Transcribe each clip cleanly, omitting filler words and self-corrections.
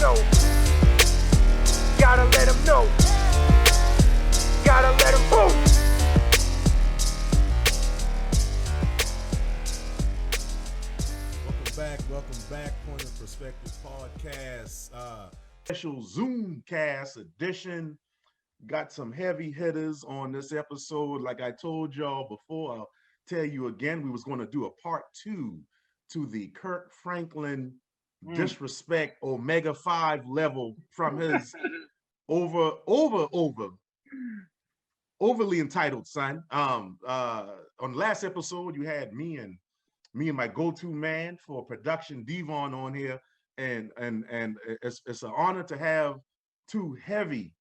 know. Gotta let them know. Gotta let them boom. Welcome back. Point of Perspective podcast. Special Zoomcast edition. Got some heavy hitters on this episode. Like I told y'all before, I'll tell you again, we was going to do a part 2 to the Kirk Franklin disrespect Omega 5 level from his overly entitled son. On the last episode, you had me and my go-to man for production, Devon, on here, and it's an honor to have two heavy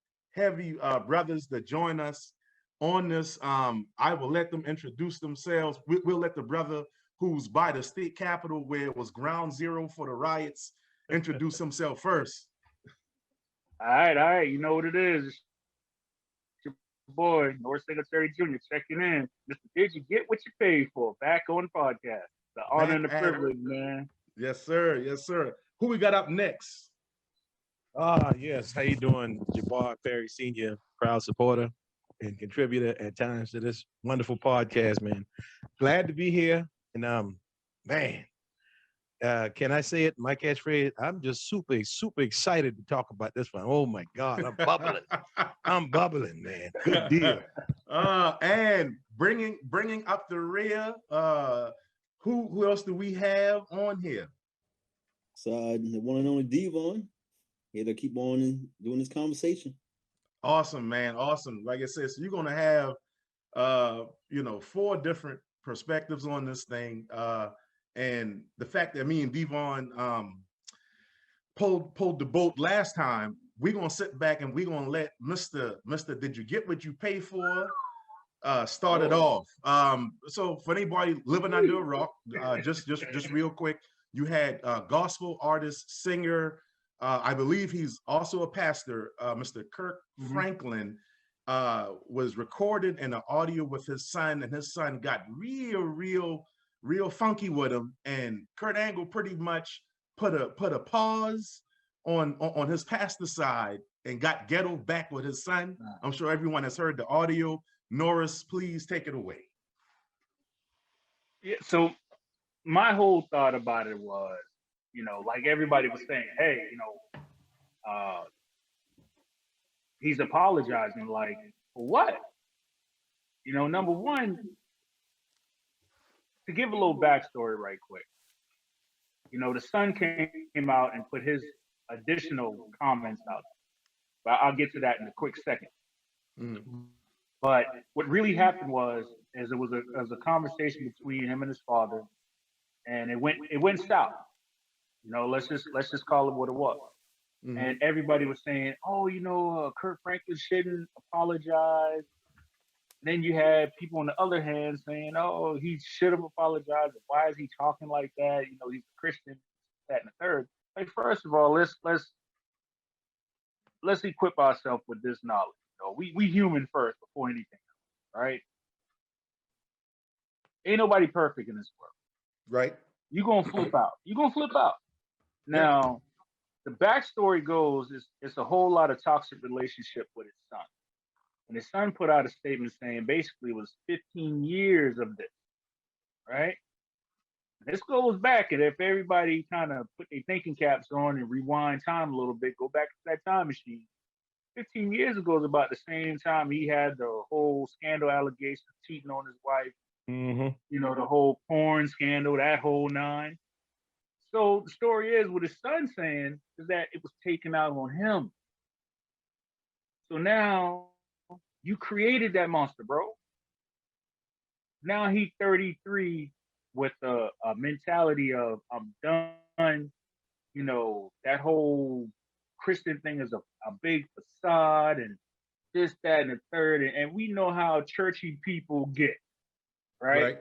brothers that join us on this. I will let them introduce themselves. We'll let the brother who's by the state capitol, where it was ground zero for the riots, introduce himself first. All right. You know what it is. It's your boy, North Secretary Jr. checking in. Mr. Did you get what you paid for? Back on the podcast. The honor and the privilege, man. Yes, sir. Yes, sir. Who we got up next? Yes. How you doing? Jabbar Perry, Sr., proud supporter and contributor at times to this wonderful podcast, man. Glad to be here. And man, can I say it? My catchphrase, I'm just super excited to talk about this one. Oh my God, I'm bubbling. I'm bubbling, man. Good deal. And bringing up the rear, who else do we have on here? So the one and only Devon, here to keep on and doing this conversation. Awesome, man. Awesome. Like I said, so you're gonna have 4 different perspectives on this thing. And the fact that me and Devon pulled the boat last time, we're gonna sit back and we're gonna let Mr. Did you get what you pay for? Start it off. So for anybody living under a rock, just real quick, you had gospel artist, singer, I believe he's also a pastor, Mr. Kirk Franklin, was recorded in an audio with his son, and his son got real funky with him, and Kurt Angle pretty much put a pause on his pastor side and got ghetto back with his son. I'm sure everyone has heard the audio. Norris, please take it away. Yeah, so my whole thought about it was, like everybody was saying, hey, he's apologizing, like, for what? Number one, to give a little backstory right quick, the son came out and put his additional comments out. But I'll get to that in a quick second. But what really happened was it was a conversation between him and his father, and it went south. Let's just call it what it was. And everybody was saying, Kirk Franklin shouldn't apologize. Then you had people on the other hand saying, oh, he should have apologized. Why is he talking like that? He's a Christian, that and the third. Like, first of all, let's equip ourselves with this knowledge. We human first before anything else, right? Ain't nobody perfect in this world. Right. You're gonna flip out. Now, the backstory goes it's a whole lot of toxic relationship with his son. And his son put out a statement saying basically it was 15 years of this, right? This goes back, and if everybody kind of put their thinking caps on and rewind time a little bit, go back to that time machine. 15 years ago is about the same time he had the whole scandal allegation of cheating on his wife. The whole porn scandal, that whole nine. So the story is, what his son's saying is that it was taken out on him. So now you created that monster, bro. Now he's 33 with a mentality of, I'm done. That whole Christian thing is a big facade and this, that, and the third. And we know how churchy people get, right?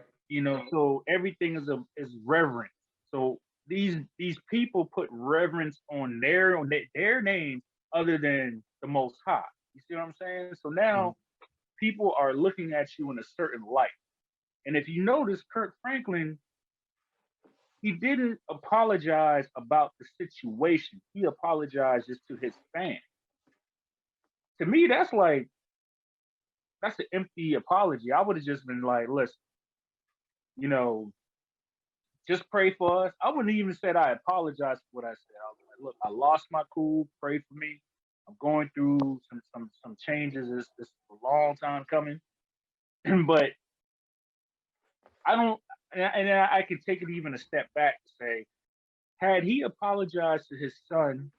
So everything is reverent. So these people put reverence on their name other than the Most High. You see what I'm saying? So now people are looking at you in a certain light. And if you notice, Kirk Franklin he didn't apologize about the situation. He apologized just to his fans. To me, that's an empty apology. I would have just been like, listen, you know, just pray for us. I wouldn't even said I apologize for what I said. I was like, look, I lost my cool. Pray for me. I'm going through some changes. It's a long time coming, but I don't. And I can take it even a step back to say, had he apologized to his son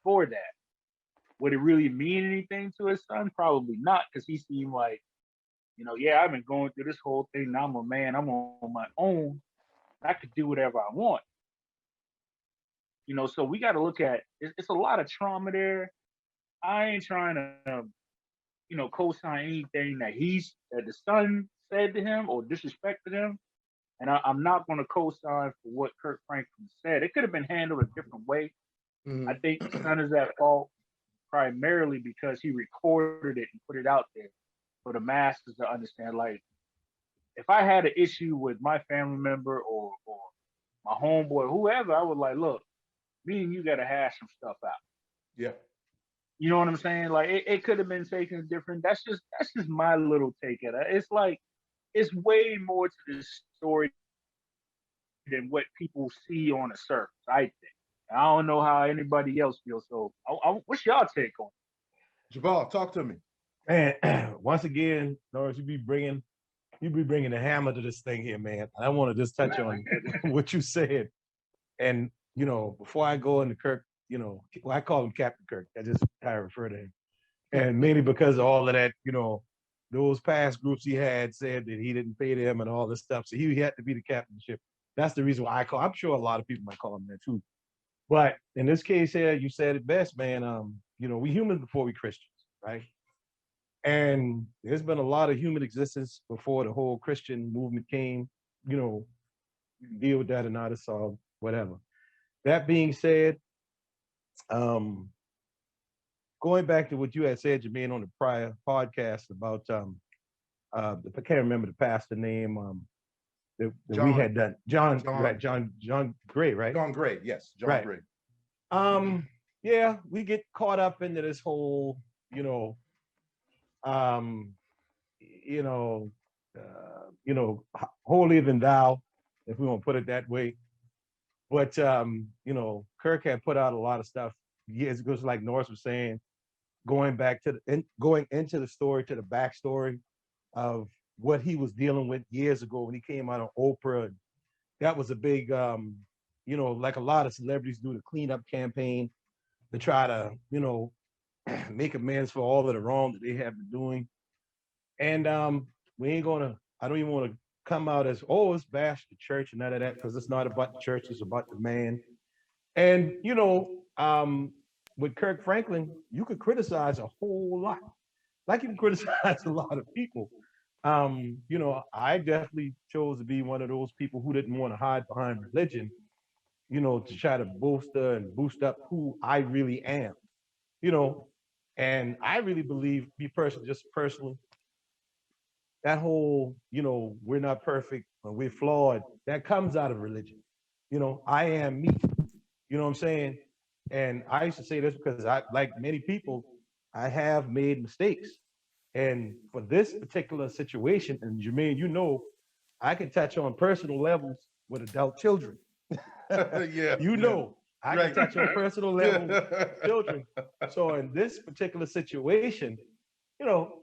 for that, would it really mean anything to his son? Probably not, because he seemed like, yeah, I've been going through this whole thing. Now I'm a man. I'm on my own. I could do whatever I want. So we got to look at it's a lot of trauma there. I ain't trying to, co-sign anything that the son said to him or disrespected him. And I'm not going to co-sign for what Kirk Franklin said. It could have been handled a different way. Mhm. I think the son is at fault primarily because he recorded it and put it out there for the masses to understand. Like, if I had an issue with my family member or my homeboy, whoever, I would like, look, me and you got to hash some stuff out. Yeah. You know what I'm saying? Like, it could have been taken different. That's just my little take at it. It's like, it's way more to this story than what people see on the surface, I think. I don't know how anybody else feels. So, what's y'all take on it? Jabal, talk to me. Man, once again, Norris, you be bringing the hammer to this thing here, man. I want to just touch on what you said. And, before I go into Kirk, I call him Captain Kirk. That's just how I refer to him. And mainly because of all of that, those past groups he had said that he didn't pay them and all this stuff. So he had to be the captainship. That's the reason why I'm sure a lot of people might call him that too. But in this case here, you said it best, man. We humans before we Christians, right? And there's been a lot of human existence before the whole Christian movement came. You can deal with that or not, it's all whatever. That being said, going back to what you had said, Jermaine, on the prior podcast about I can't remember the pastor name that we had done. John Gray, right? John Gray, yes, John Right. Gray. Yeah, we get caught up into this whole, holier than thou, if we want to put it that way. But Kirk had put out a lot of stuff years ago, like Norris was saying, going into the story, to the backstory of what he was dealing with years ago when he came out on Oprah. And that was a big, like a lot of celebrities do, the cleanup campaign to try to, make amends for all of the wrong that they have been doing. And I don't even want to come out as, it's bash the church and none of that, because it's not about the church, it's about the man. And, with Kirk Franklin, you could criticize a whole lot. Like you can criticize a lot of people. I definitely chose to be one of those people who didn't want to hide behind religion, to try to bolster and boost up who I really am, and I really believe, personally, that whole, we're not perfect, or we're flawed, that comes out of religion. I am me. You know what I'm saying? And I used to say this because like many people, I have made mistakes. And for this particular situation, and Jermaine, I can touch on personal levels with adult children. Yeah. I can touch on personal level with children. So in this particular situation,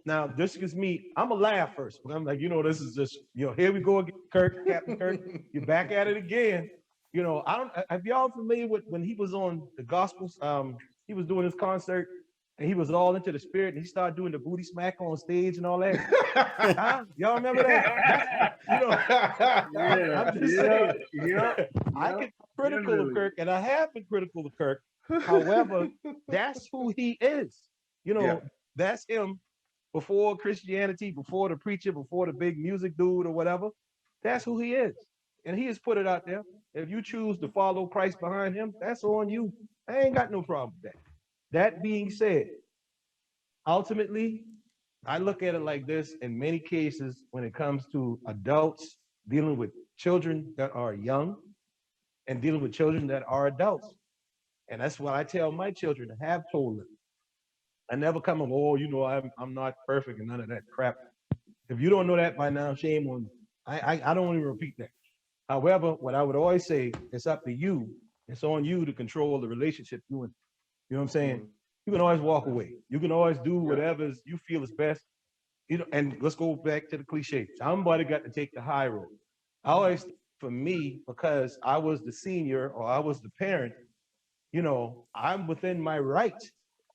now this is me. I'm gonna laugh first, but I'm like, this is just, here we go again, Captain Kirk. You're back at it again. Have y'all familiar with when he was on the Gospels? He was doing his concert and he was all into the spirit and he started doing the booty smack on stage and all that. Huh? Y'all remember that? I'm just saying. I get critical of Kirk, and I have been critical of Kirk. However, that's who he is. That's him before Christianity, before the preacher, before the big music dude or whatever. That's who he is. And he has put it out there. If you choose to follow Christ behind him, that's on you. I ain't got no problem with that. That being said, ultimately, I look at it like this. In many cases, when it comes to adults dealing with children that are young, and dealing with children that are adults. And that's what I tell my children to have told them. I never come of, oh, I'm not perfect and none of that crap. If you don't know that by now, shame on you. I don't even repeat that. However, what I would always say, it's up to you. It's on you to control the relationship you in. You know what I'm saying? You can always walk away. You can always do whatever you feel is best. And let's go back to the cliche. Somebody got to take the high road. I always, for me, because I was the senior or I was the parent, I'm within my right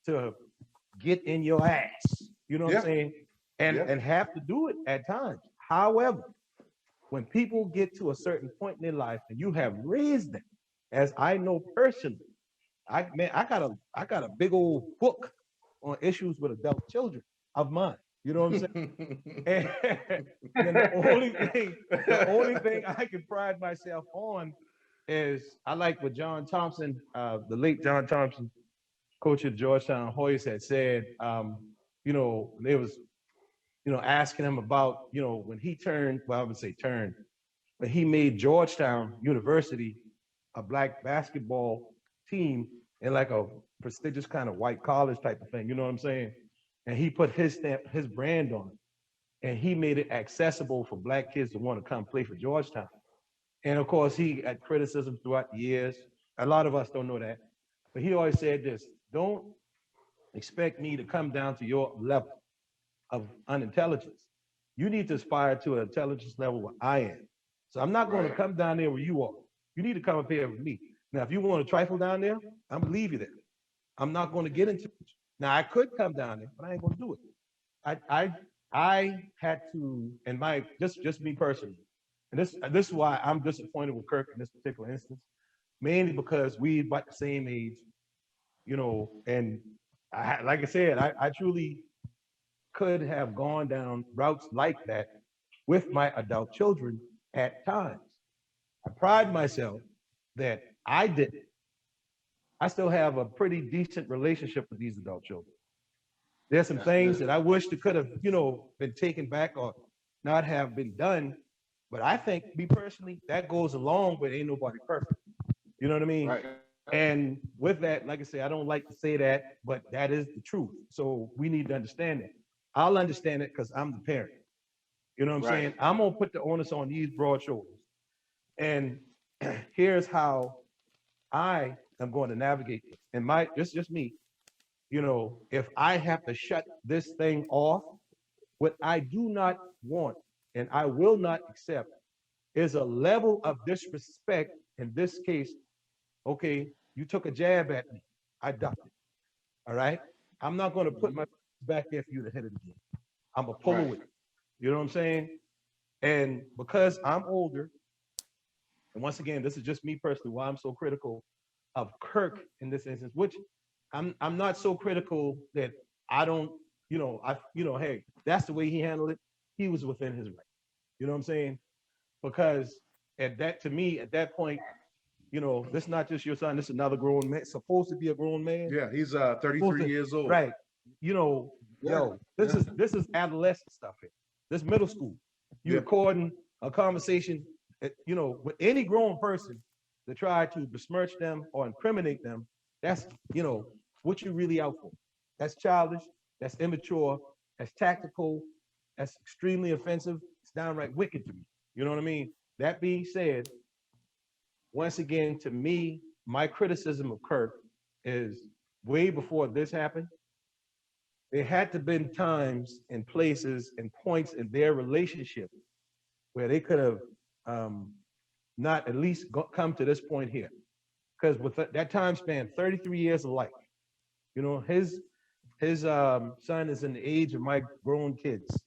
to get in your ass. You know what I'm saying? And have to do it at times. However, when people get to a certain point in their life and you have raised them, as I know personally, I got a big old book on issues with adult children of mine. You know what I'm saying? And the only thing I can pride myself on is I like what John Thompson, the late John Thompson, coach at Georgetown Hoyas, had said. They was, asking him about, when he turned, well, I would say turned, but he made Georgetown University a black basketball team in like a prestigious kind of white college type of thing. You know what I'm saying? And he put his stamp, his brand on it, and he made it accessible for black kids to want to come play for Georgetown. And of course, he had criticism throughout the years. A lot of us don't know that, but he always said this: don't expect me to come down to your level of unintelligence. You need to aspire to an intelligence level where I am. So I'm not going to come down there where you are. You need to come up here with me. Now, if you want to trifle down there, I'm gonna leave you there. I'm not going to get into it. Now, I could come down there, but I ain't going to do it. I had to, and my just me personally, and this is why I'm disappointed with Kirk in this particular instance, mainly because we about the same age, and like I said, I truly could have gone down routes like that with my adult children at times. I pride myself that I didn't. I still have a pretty decent relationship with these adult children. There's some things that I wish that could have, been taken back or not have been done. But I think, me personally, that goes along with ain't nobody perfect. You know what I mean? Right. And with that, like I say, I don't like to say that, but that is the truth. So we need to understand it. I'll understand it because I'm the parent. You know what I'm saying? I'm gonna put the onus on these broad shoulders. And here's how I am going to navigate this. And this is just me. If I have to shut this thing off, what I do not want and I will not accept is a level of disrespect. In this case, okay, you took a jab at me. I ducked it. All right. I'm not going to put my back there for you to hit it again. I'm going to pull away. You know what I'm saying? And because I'm older, and once again, this is just me personally, why I'm so critical of Kirk in this instance, which I'm not so critical that I don't, hey, that's the way he handled it. He was within his right. You know what I'm saying? Because at that point, this is not just your son, this is another grown man, supposed to be a grown man. Yeah, he's 33 years old. Right. This is adolescent stuff here. This middle school. You're recording a conversation, with any grown person to try to besmirch them or incriminate them. That's, what you really out for. That's childish, that's immature, that's tactical, that's extremely offensive. It's downright wicked to me. You know what I mean? That being said, once again, to me, my criticism of Kirk is way before this happened. There had to been times and places and points in their relationship where they could have not at least come to this point here. Because with that time span, 33 years of life, his son is in the age of my grown kids.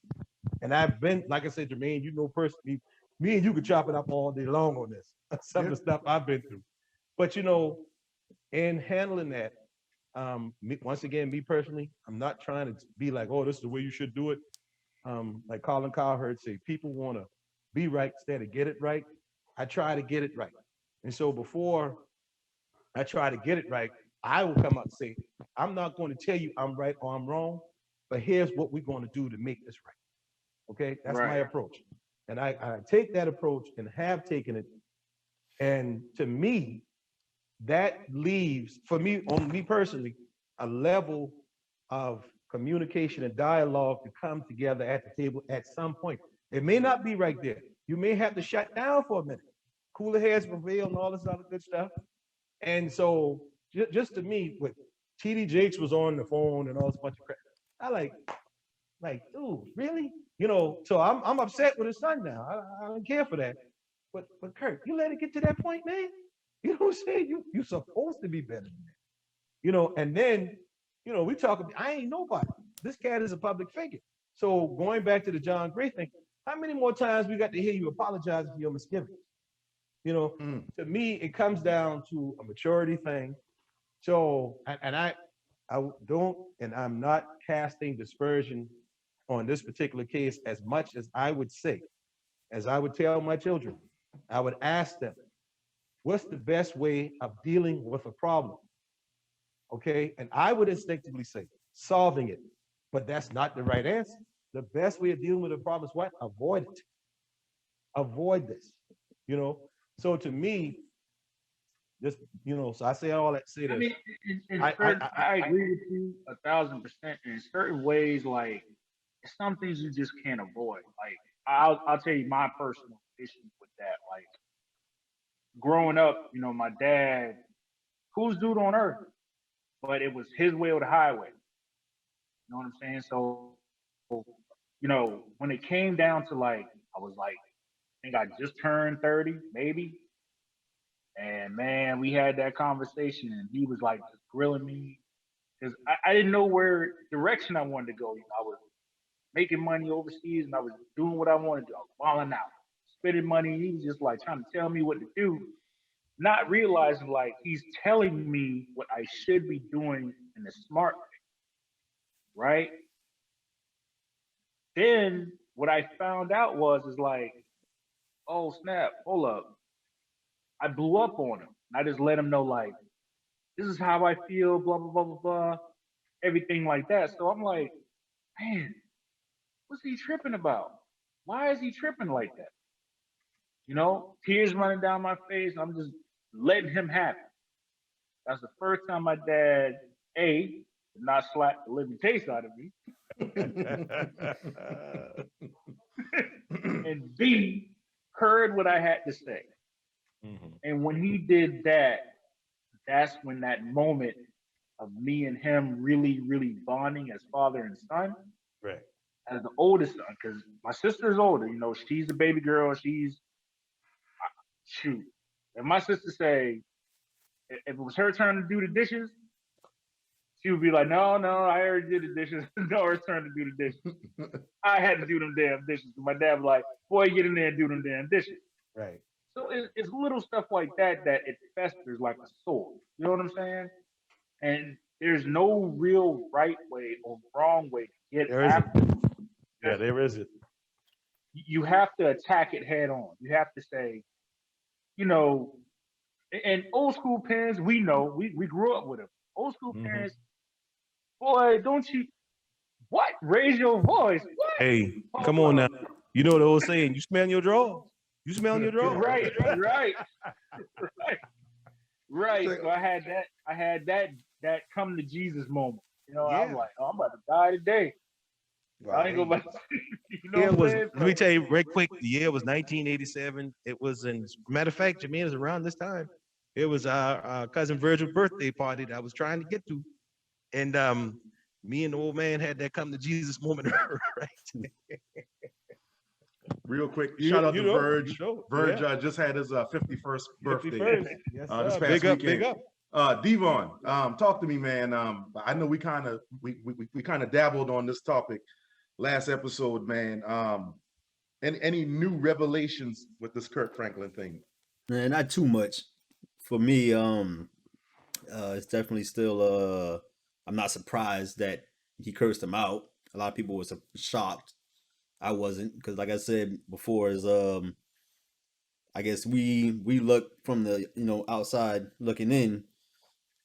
And I've been, like I said, Jermaine, personally, me and you could chop it up all day long on this. Some of the stuff I've been through. But, in handling that, once again, me personally, I'm not trying to be like, oh, this is the way you should do it. Like Colin Cowherd say, people want to be right instead of get it right. I try to get it right. And so before I try to get it right, I will come up and say, I'm not going to tell you I'm right or I'm wrong, but here's what we're going to do to make this right. Okay, that's my approach. And I take that approach and have taken it And to me, that leaves, for me, on me personally, a level of communication and dialogue to come together at the table at some point. It may not be right there. You may have to shut down for a minute. Cooler heads prevail and all this other good stuff. And so just to me, with TD Jakes was on the phone and all this bunch of crap. I like, dude, really? So I'm upset with his son now. I don't care for that. But Kirk, you let it get to that point, man. You know what I'm saying? You're supposed to be better than that. And then, we talk about, I ain't nobody. This cat is a public figure. So going back to the John Gray thing, how many more times we got to hear you apologizing for your misgivings? To me, it comes down to a maturity thing. So, and I don't, and I'm not casting dispersion on this particular case as much as I would say, as I would tell my children, I would ask them, what's the best way of dealing with a problem? Okay. And I would instinctively say solving it, but that's not the right answer. The best way of dealing with a problem is what? Avoid it. Avoid this, So to me, just, so I say all that, say this. I mean, I agree with you 1,000%. In certain ways, like, some things you just can't avoid. Like, I'll tell you my personal issue with that. Like, growing up, my dad, coolest dude on earth, but it was his way or the highway. You know what I'm saying? So, when it came down to, like, I was like, I think I just turned 30, maybe. And man, we had that conversation, and he was like just grilling me because I didn't know where direction I wanted to go. I was making money overseas, and I was doing what I wanted to do. I was balling out, spending money. And he was just like trying to tell me what to do, not realizing like he's telling me what I should be doing in the smart way, right? Then what I found out is like, oh snap, hold up. I blew up on him. I just let him know, like, this is how I feel, blah, blah, blah, blah, blah, everything like that. So I'm like, man, what's he tripping about? Why is he tripping like that? Tears running down my face. I'm just letting him have it. That's the first time my dad, A, did not slap the living taste out of me. And B, heard what I had to say. Mm-hmm. And when he did that, that's when that moment of me and him really, really bonding as father and son. Right. As the oldest son, because my sister's older. She's the baby girl. Shoot. If my sister say, if it was her turn to do the dishes, she would be like, no, I already did the dishes. No, it's turn to do the dishes. I had to do them damn dishes. My dad was like, boy, get in there and do them damn dishes. Right. So it's little stuff like that it festers like a sore. You know what I'm saying? And there's no real right way or wrong way to get after it. Yeah, there isn't. You have to attack it head on. You have to say, and old school parents, we know, we grew up with them. Old school parents, boy, don't you, what? Raise your voice. What? Hey, come on now. You know the old saying, you smell your drawers. You smell your drawers. Right. So I had that come to Jesus moment. I'm like, oh, I'm about to die today. Right. I ain't gonna let me tell you real quick, the year was 1987. It was matter of fact, Jermaine, is around this time. It was our cousin Virgil's birthday party that I was trying to get to. And me and the old man had that come to Jesus moment, right? Real quick, shout out to Verge. Verge just had his 51st birthday. 51st. Yes, this past weekend. Big up. Devon, talk to me, man. I know we kind of dabbled on this topic last episode, man. Any new revelations with this Kirk Franklin thing? Man, not too much. For me, it's definitely still I'm not surprised that he cursed him out. A lot of people were shocked. I wasn't, because like I said before, is I guess we look from the outside looking in,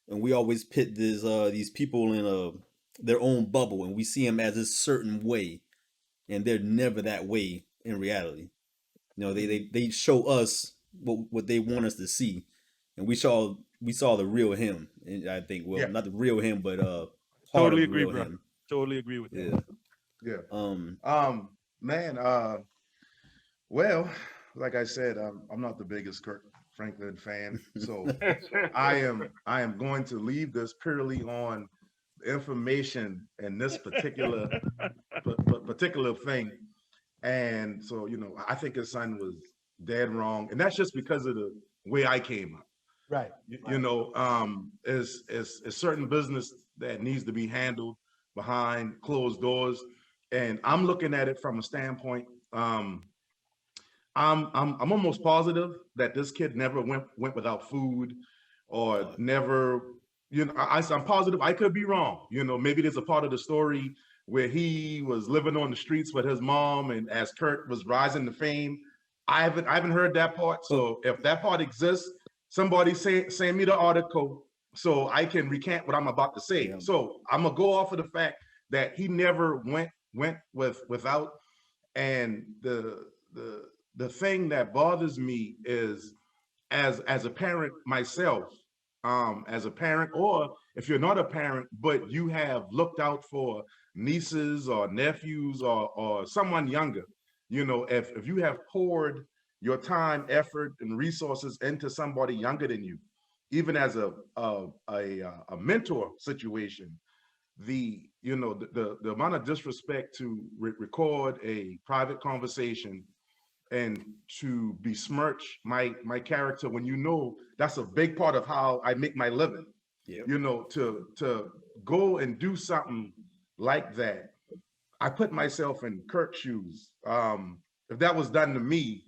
and we always pit these people in their own bubble, and we see them as a certain way, and they're never that way in reality. They show us what they want us to see, and we saw the real him. And I think, well, Yeah. not the real him, but part Totally of the agree, real bro. him. Totally agree with that. Yeah. Yeah. Man, well, like I said, I'm not the biggest Kirk Franklin fan, so I am going to leave this purely on information in this particular particular thing. And so, I think his son was dead wrong, and that's just because of the way I came up. Right. Is certain business that needs to be handled behind closed doors, and I'm looking at it from a standpoint. I'm almost positive that this kid never went without food, or never. I'm positive. I could be wrong. Maybe there's a part of the story where he was living on the streets with his mom, and as Kurt was rising to fame. I haven't heard that part. So if that part exists, somebody send me the article so I can recant what I'm about to say. Yeah. So I'm gonna go off of the fact that he never went without. And the thing that bothers me is, as a parent myself, as a parent, or if you're not a parent but you have looked out for nieces or nephews or someone younger, if you have poured your time, effort, and resources into somebody younger than you, even as a mentor situation, the amount of disrespect to record a private conversation and to besmirch my character when that's a big part of how I make my living. Yeah. To go and do something like that. I put myself in Kirk's shoes. If that was done to me,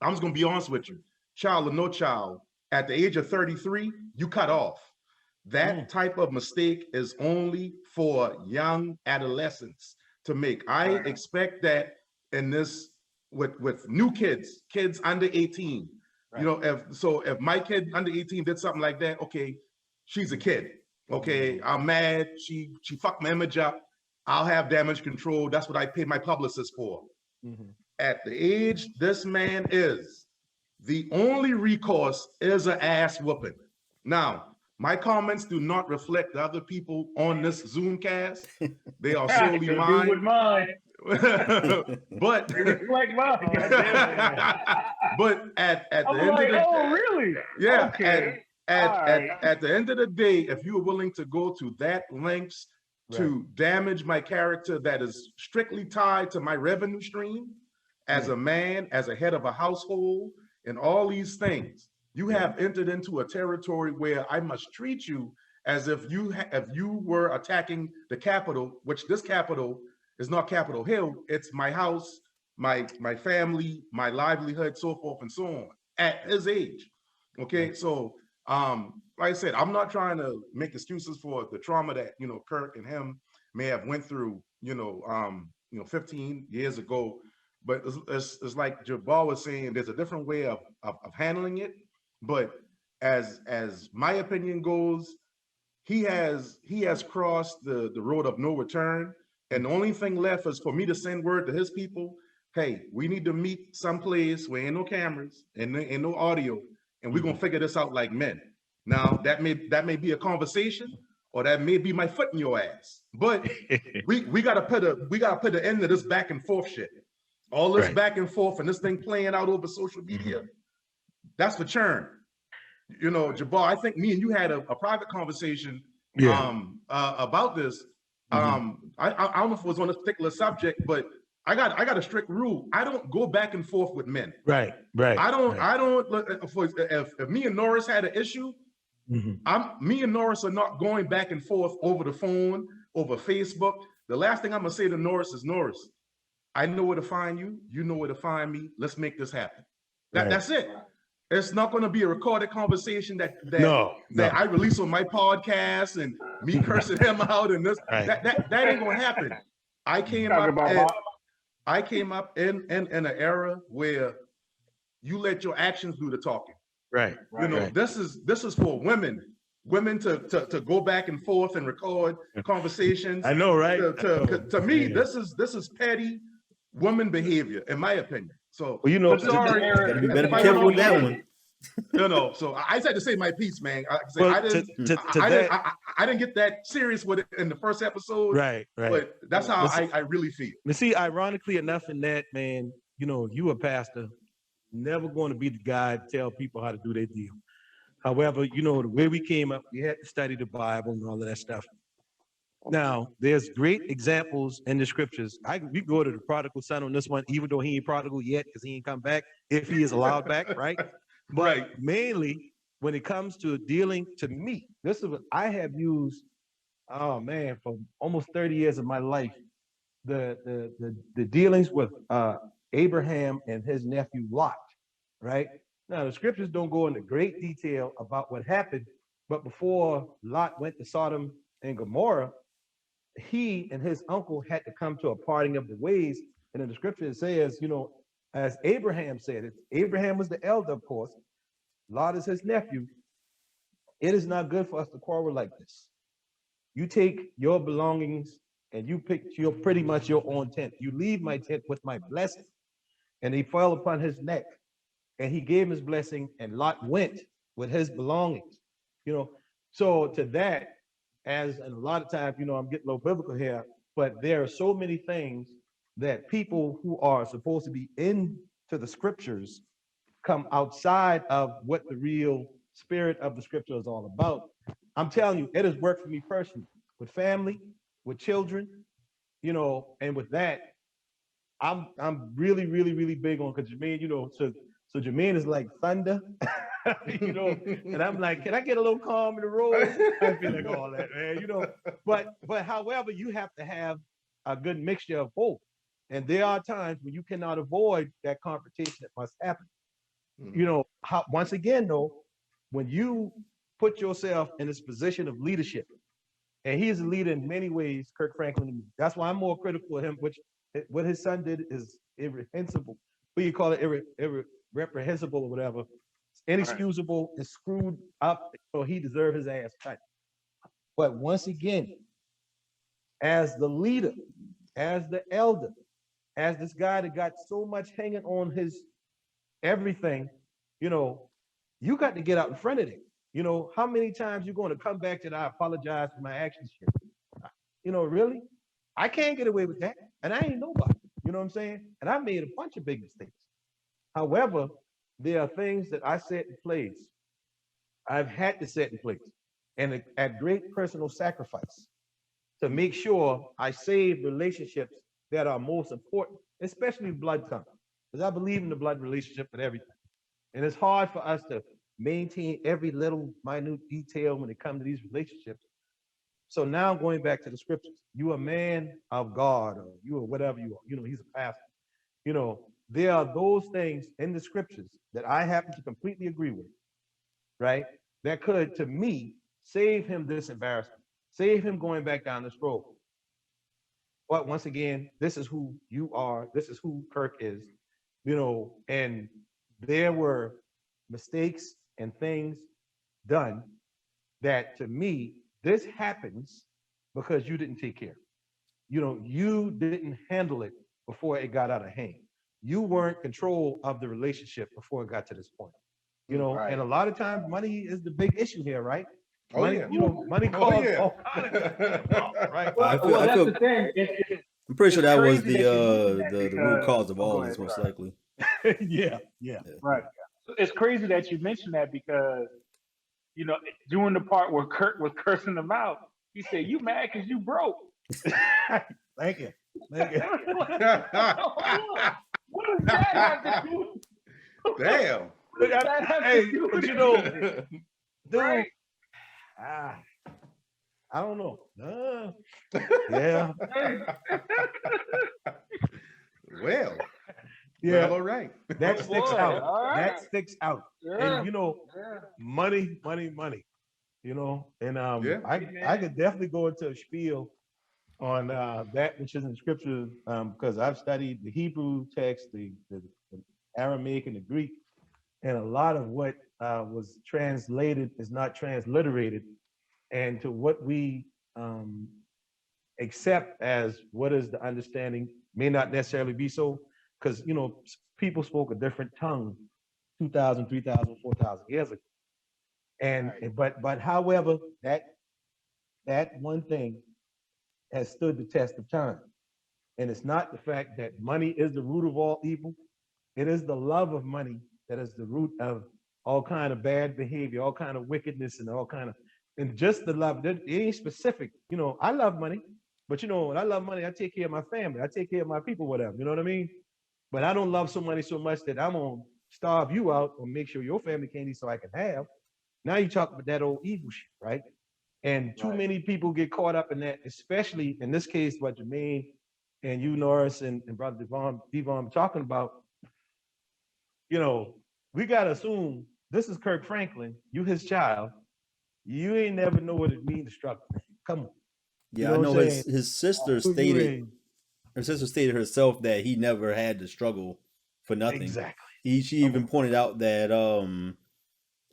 I'm just gonna be honest with you, child or no child, at the age of 33, you cut off. That type of mistake is only for young adolescents to make. I expect that in this with new kids under 18. Right. If my kid under 18 did something like that, okay, she's a kid. Okay, I'm mad. She fucked my image up. I'll have damage control. That's what I paid my publicist for. Mm-hmm. At the age this man is, the only recourse is an ass whooping. Now, my comments do not reflect the other people on this Zoomcast. They are solely mine. With mine. But They reflect mine. But at the I'm end like, of the oh, really? yeah, Okay. at the end of the day, if you are willing to go to that lengths to damage my character that is strictly tied to my revenue stream as a man, as a head of a household, and all these things, you have entered into a territory where I must treat you as if you were attacking the Capitol, which this Capitol is not Capitol Hill. It's my house, my family, my livelihood, so forth and so on. At his age, okay. So, like I said, I'm not trying to make excuses for the trauma that Kirk and him may have went through, 15 years ago. But it's like Jabbar was saying, there's a different way of handling it. But as my opinion goes, he has crossed the road of no return. And the only thing left is for me to send word to his people, hey, we need to meet someplace where ain't no cameras and no audio, and we're gonna figure this out like men. Now that may be a conversation, or that may be my foot in your ass. But we gotta put an end to this back and forth shit. All this back and forth and this thing playing out over social media, that's for churn. Jabbar, I think me and you had a private conversation about this. I don't know if it was on this particular subject, but I got a strict rule. I don't go back and forth with men. Right. I don't if me and Norris had an issue, me and Norris are not going back and forth over the phone, over Facebook. The last thing I'm gonna say to Norris is, Norris, I know where to find you. You know where to find me. Let's make this happen. That's it. It's not going to be a recorded conversation that I release on my podcast and me cursing him out and this. That ain't going to happen. I came up in an era where you let your actions do the talking. Right. This is for women to go back and forth and record conversations. I know, right? To me, this is petty woman behavior, in my opinion. So, Well, you know, sorry. You better be If I careful went with on that mute, one. So I just had to say my piece, man. well, I to, didn't, to I, that, I didn't get that serious with it in the first episode, right. but that's how But see, I really feel. but see, ironically enough, in that, man, you know, you a pastor, never going to be the guy to tell people how to do their deal. However, you know, the way we came up, we had to study the Bible and all of that stuff. Now, there's great examples in the scriptures. We go to the prodigal son on this one, even though he ain't prodigal yet because he ain't come back, if he is allowed back, right? But Right. mainly when it comes to dealing, to me, this is what I have used, oh man, for almost 30 years of my life, the dealings with Abraham and his nephew Lot, right? Now, the scriptures don't go into great detail about what happened, but before Lot went to Sodom and Gomorrah, he and his uncle had to come to a parting of the ways. And in the scripture, it says, you know, as Abraham said, it, Abraham was the elder, of course. Lot is his nephew. It is not good for us to quarrel like this. You take your belongings and you pick your pretty much your own tent. You leave my tent with my blessing. And he fell upon his neck and he gave his blessing, and Lot went with his belongings. You know, so to that, as and a lot of times, you know, I'm getting a little biblical here, but there are so many things that people who are supposed to be into the scriptures come outside of what the real spirit of the scripture is all about. I'm telling you, it has worked for me personally with family, with children, you know, and with that, I'm really, really, really big on, because Jermaine, you know, so Jermaine is like thunder, you know, and I'm like, can I get a little calm in the road? I feel like all that, man, you know. But however, you have to have a good mixture of both. And there are times when you cannot avoid that confrontation that must happen. You know, once again, though, when you put yourself in this position of leadership, and he is a leader in many ways, Kirk Franklin. That's why I'm more critical of him, which what his son did is irreprehensible. What you call it, irreprehensible or whatever. It's inexcusable, it's screwed up, or he deserved his ass cut. But once again, as the leader, as the elder, as this guy that got so much hanging on his everything, you know, you got to get out in front of it. You know, how many times you going to come back to I apologize for my actions here? You know, really? I can't get away with that. And I ain't nobody. You know what I'm saying? And I made a bunch of big mistakes. However, there are things that I set in place. I've had to set in place, and at great personal sacrifice, to make sure I save relationships that are most important, especially blood ties. Because I believe in the blood relationship with everything. And it's hard for us to maintain every little minute detail when it comes to these relationships. So now going back to the scriptures, you a man of God, or you are whatever you are, you know, he's a pastor. You know, there are those things in the scriptures that I happen to completely agree with, right? That could, to me, save him this embarrassment, save him going back down this road. But once again, this is who you are, this is who Kirk is, you know, and there were mistakes and things done that, to me, this happens because you didn't take care. You know, you didn't handle it before it got out of hand. You weren't control of the relationship before it got to this point. You know, Right. and a lot of times money is the big issue here, right? Oh, Money, yeah. you know, money Oh, causes yeah. all kinds of stuff, right? I feel, Well, I that's feel, the thing. I'm pretty sure It's that was crazy that you mentioned that the root because cause of oh, all go this, ahead, most sorry. likely. Yeah. Right. It's crazy that you mentioned that because, you know, during the part where Kurt was cursing them out, he said, "You mad because you broke." Thank you. What does that have to do? Damn. What does that have Hey, to do but with you know, anything? dude, Right. I don't know. Yeah. Well, Yeah. well, all right. That sticks Boy, out. all right. That sticks out. Yeah. And you know, Yeah. money. You know, and Yeah. I could definitely go into a spiel on that which is in scripture, because I've studied the Hebrew text, the Aramaic, and the Greek, and a lot of what was translated is not transliterated, and to what we accept as what is the understanding may not necessarily be so, because you know people spoke a different tongue 2,000, 3,000, 4,000 years ago. And but however, that one thing has stood the test of time. And it's not the fact that money is the root of all evil. It is the love of money that is the root of all kind of bad behavior, all kind of wickedness, and all kind of, and just the love. It ain't specific. You know, I love money, but you know, when I love money, I take care of my family. I take care of my people, whatever. You know what I mean? But I don't love money so much that I'm gonna starve you out or make sure your family can't eat so I can have. Now you talk about that old evil shit, right? And too many people get caught up in that, especially in this case, what Jermaine and you, Norris, and Brother Devon talking about. You know, we gotta assume this is Kirk Franklin, you his child. You ain't never know what it means to struggle. Come on. Yeah, You know I know what I'm his sister You stated ain't- her sister stated herself that he never had to struggle for nothing. Exactly. She even pointed out that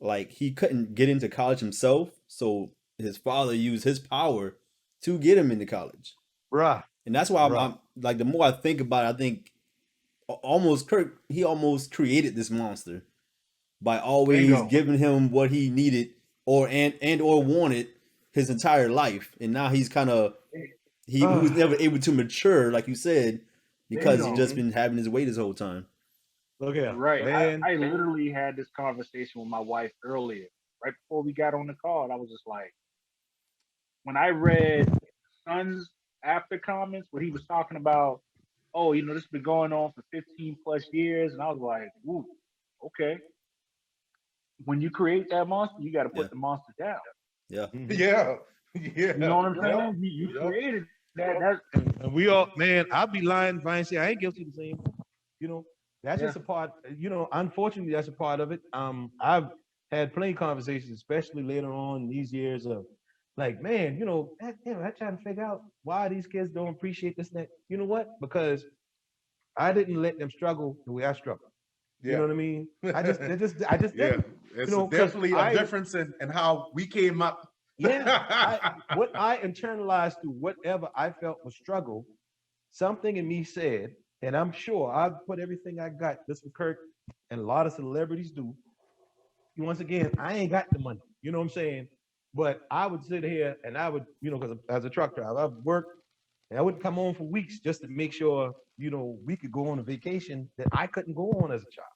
like he couldn't get into college himself, so his father used his power to get him into college. Bruh. And that's why Right. I'm like, the more I think about it, I think Kirk, he almost created this monster by always giving him what he needed or wanted his entire life. And now he's kind of he was never able to mature, like you said, because he's just been having his way this whole time. Look here. Right. Man. I literally had this conversation with my wife earlier, right before we got on the call. And I was just like, when I read Son's after comments, where he was talking about, oh, you know, this has been going on for 15 plus years. And I was like, ooh, okay. When you create that monster, you got to put the monster down. Yeah. Yeah. You know what I'm saying? You created that. And we all, man, I'll be lying if I ain't say I ain't guilty of the same. You know, that's just a part, you know, unfortunately, that's a part of it. I've had plenty of conversations, especially later on in these years of like, man, you know, I'm trying to figure out why these kids don't appreciate this and that. You know what? Because I didn't let them struggle the way I struggle. You know what I mean? I just yeah. didn't. It's You know, definitely a difference in how we came up. What I internalized through whatever I felt was struggle, something in me said, and I'm sure I put everything I got. This was Kirk and a lot of celebrities do. Once again, I ain't got the money. You know what I'm saying? But I would sit here and I would, you know, because as a truck driver, I've worked and I wouldn't come home for weeks just to make sure, you know, we could go on a vacation that I couldn't go on as a child.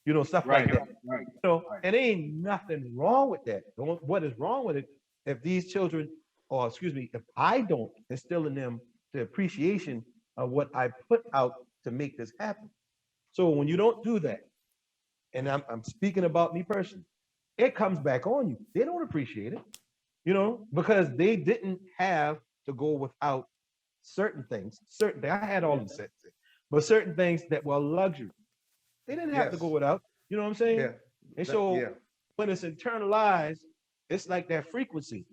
You know, stuff like that. Right. You know, and there ain't nothing wrong with that. What is wrong with it, if these children, or excuse me, if I don't instill in them the appreciation of what I put out to make this happen. So when you don't do that, and I'm speaking about me personally, it comes back on you. They don't appreciate it, you know, because they didn't have to go without certain things. I had all these things, but certain things that were luxury. They didn't have to go without. You know what I'm saying? Yeah. And so when it's internalized, it's like that frequency.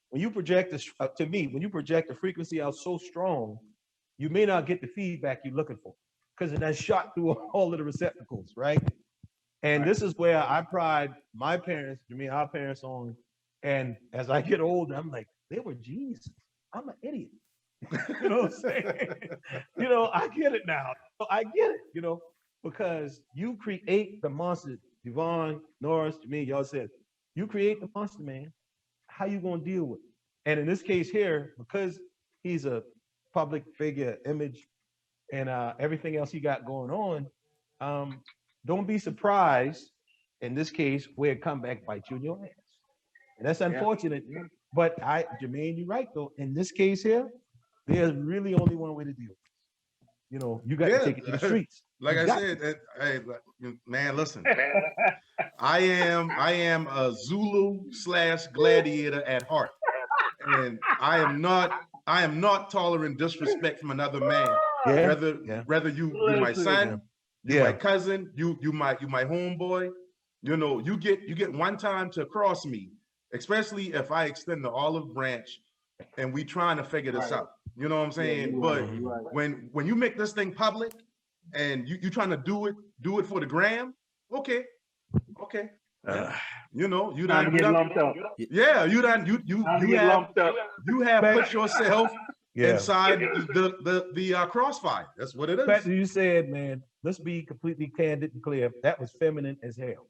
When you project this, to me, when you project a frequency out so strong, you may not get the feedback you're looking for because it has shot through all of the receptacles, right? And this is where I pride my parents, our parents on. And as I get older, I'm like, they were geniuses. I'm an idiot. You know what I'm saying? You know, I get it now. I get it, you know, because you create the monster. Devon, Norris, to me, y'all said, you create the monster, man. How you gonna deal with it? And in this case here, because he's a public figure, image, and everything else he got going on, don't be surprised in this case where it come back bite you in your ass. And that's unfortunate. Yeah. But Jermaine, you're right though. In this case here, there's really only one way to deal with it. You know, you got to take it to the streets. Like I said, hey, man, listen. I am a Zulu / gladiator at heart, and I am not tolerant disrespect from another man. Whether you my son, you my cousin, you my homeboy. You know, you get one time to cross me, especially if I extend the olive branch, and we trying to figure this out. You know what I'm saying? But when you make this thing public, and you trying to do it for the gram, okay. You know, you done get lumped up. Yeah, you have put yourself inside the crossfire. That's what it is. The fact that you said, man, let's be completely candid and clear. That was feminine as hell.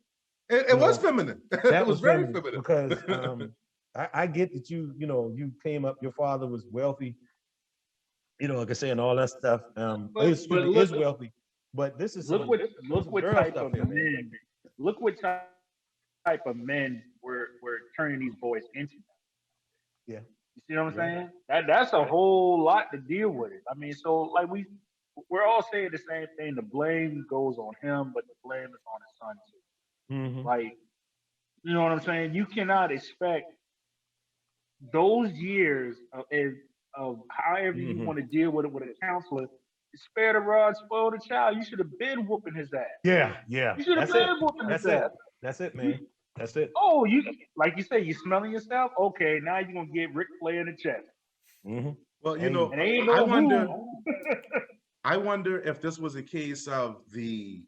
It was feminine. That It was very feminine feminine. because I get that you came up, your father was wealthy, like I say, and all that stuff. Is wealthy, but this is look some, what some girl type stuff of here, man. men look what type of men we're turning these boys into. Yeah. You see what I'm Yeah. saying? That's a whole lot to deal with it. I mean, so like we're all saying the same thing. The blame goes on him, but the blame is on his son too. Mhm. Like, you know what I'm saying? You cannot expect those years of however you Mhm. want to deal with it with a counselor. Spare the rod, spoil the child. You should have been whooping his ass. Yeah. You should have That's it. been whooping his That's it. ass. That's it, man. That's it. Oh, you like you say, you smelling yourself? Okay, now you're gonna get Ric Flair in the chest. Mhm. Well, Hey, And ain't I no wonder. move. I wonder if this was a case of the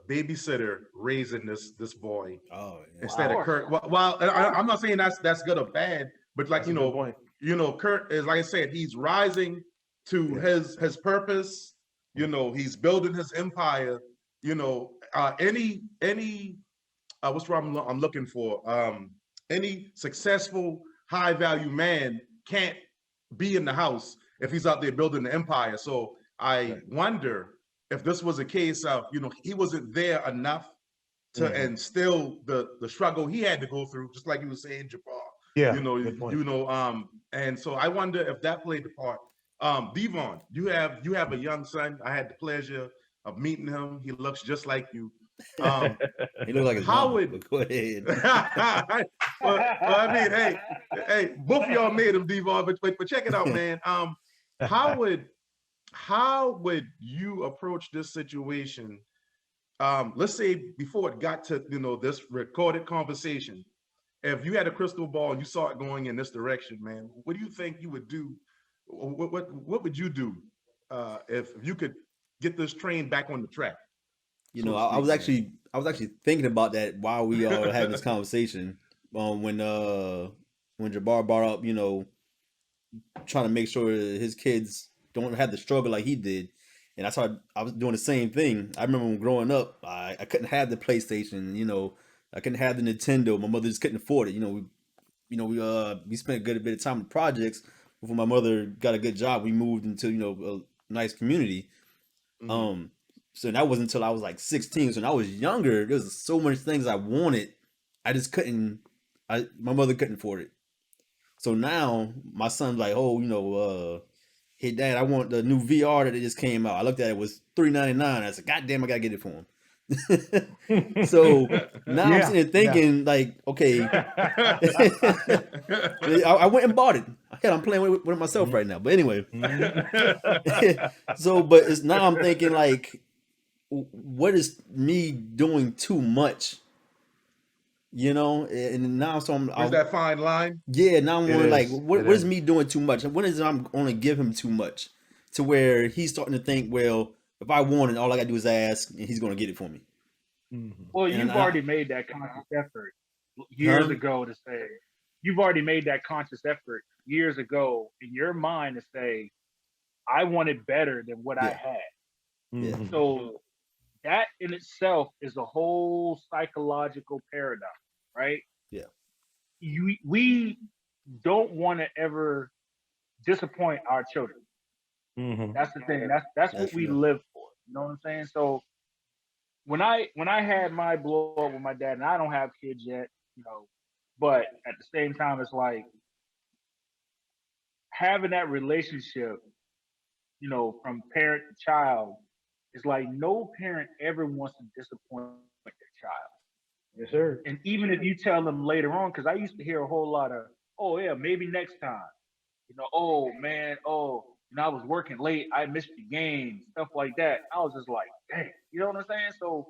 babysitter raising this boy Oh yeah. instead of Wow. Kurt. Well, I'm not saying that's good or bad, but like That's a good point. Kurt is, like I said, he's rising to Yeah. his purpose. He's building his empire. Any what's wrong I'm looking for? Any successful high value man can't be in the house if he's out there building the empire. So I wonder if this was a case of, he wasn't there enough to Mhm. instill the struggle he had to go through, just like you were saying, Jabbar. Yeah. Good point. And so I wonder if that played the part. Devon, you have a young son. I had the pleasure of meeting him. He looks just like you. He looked like his How mama. would But go ahead. well, I mean, hey, both of y'all made him, Devon, but check it out, man. How would you approach this situation? Let's say before it got to this recorded conversation, if you had a crystal ball and you saw it going in this direction, man, what do you think you would do? What would you do if you could get this train back on the track? So to I speak, was man. actually thinking about that while we are having this conversation. When Jabbar brought up, trying to make sure his kids don't have the struggle like he did. And I was doing the same thing. I remember when growing up, I couldn't have the PlayStation, I couldn't have the Nintendo. My mother just couldn't afford it. We spent a good bit of time in projects before my mother got a good job. We moved into, a nice community. Mhm. So that wasn't until I was like 16. So when I was younger, there was so many things I wanted. I just couldn't, my mother couldn't afford it. So now my son's like, oh, hey dad, I want the new VR that just came out. I looked at it, it was $3.99. I said, God damn, I gotta get it for him. So now I'm sitting there thinking, like, okay. I went and bought it. Hell, I'm playing with it myself right now. But anyway. So, but it's now I'm thinking, like, what is me doing too much? And now Where's that fine line? yeah, now I'm It wondering, like, is. what is me doing too much? When is I'm only give him too much to where he's starting to think, well, if I want it, all I gotta do is ask, and he's gonna get it for me. Mhm. Well, And you've already made that conscious effort years ago to say, you've already made that conscious effort years ago in your mind to say, I want it better than what I Yeah. had. Yeah. Mhm. So that in itself is a whole psychological paradigm, right? Yeah. We don't want to ever disappoint our children. Mhm. That's the thing. That's what we true. live for. You know what I'm saying? So when I had my blow up with my dad, and I don't have kids yet, but at the same time, it's like having that relationship, from parent to child, is like no parent ever wants to disappoint their child. Yes, sir. And even if you tell them later on, because I used to hear a whole lot of, oh yeah, maybe next time, oh man, I was working late, I missed the game, stuff like that. I was just like, dang, you know what I'm saying? So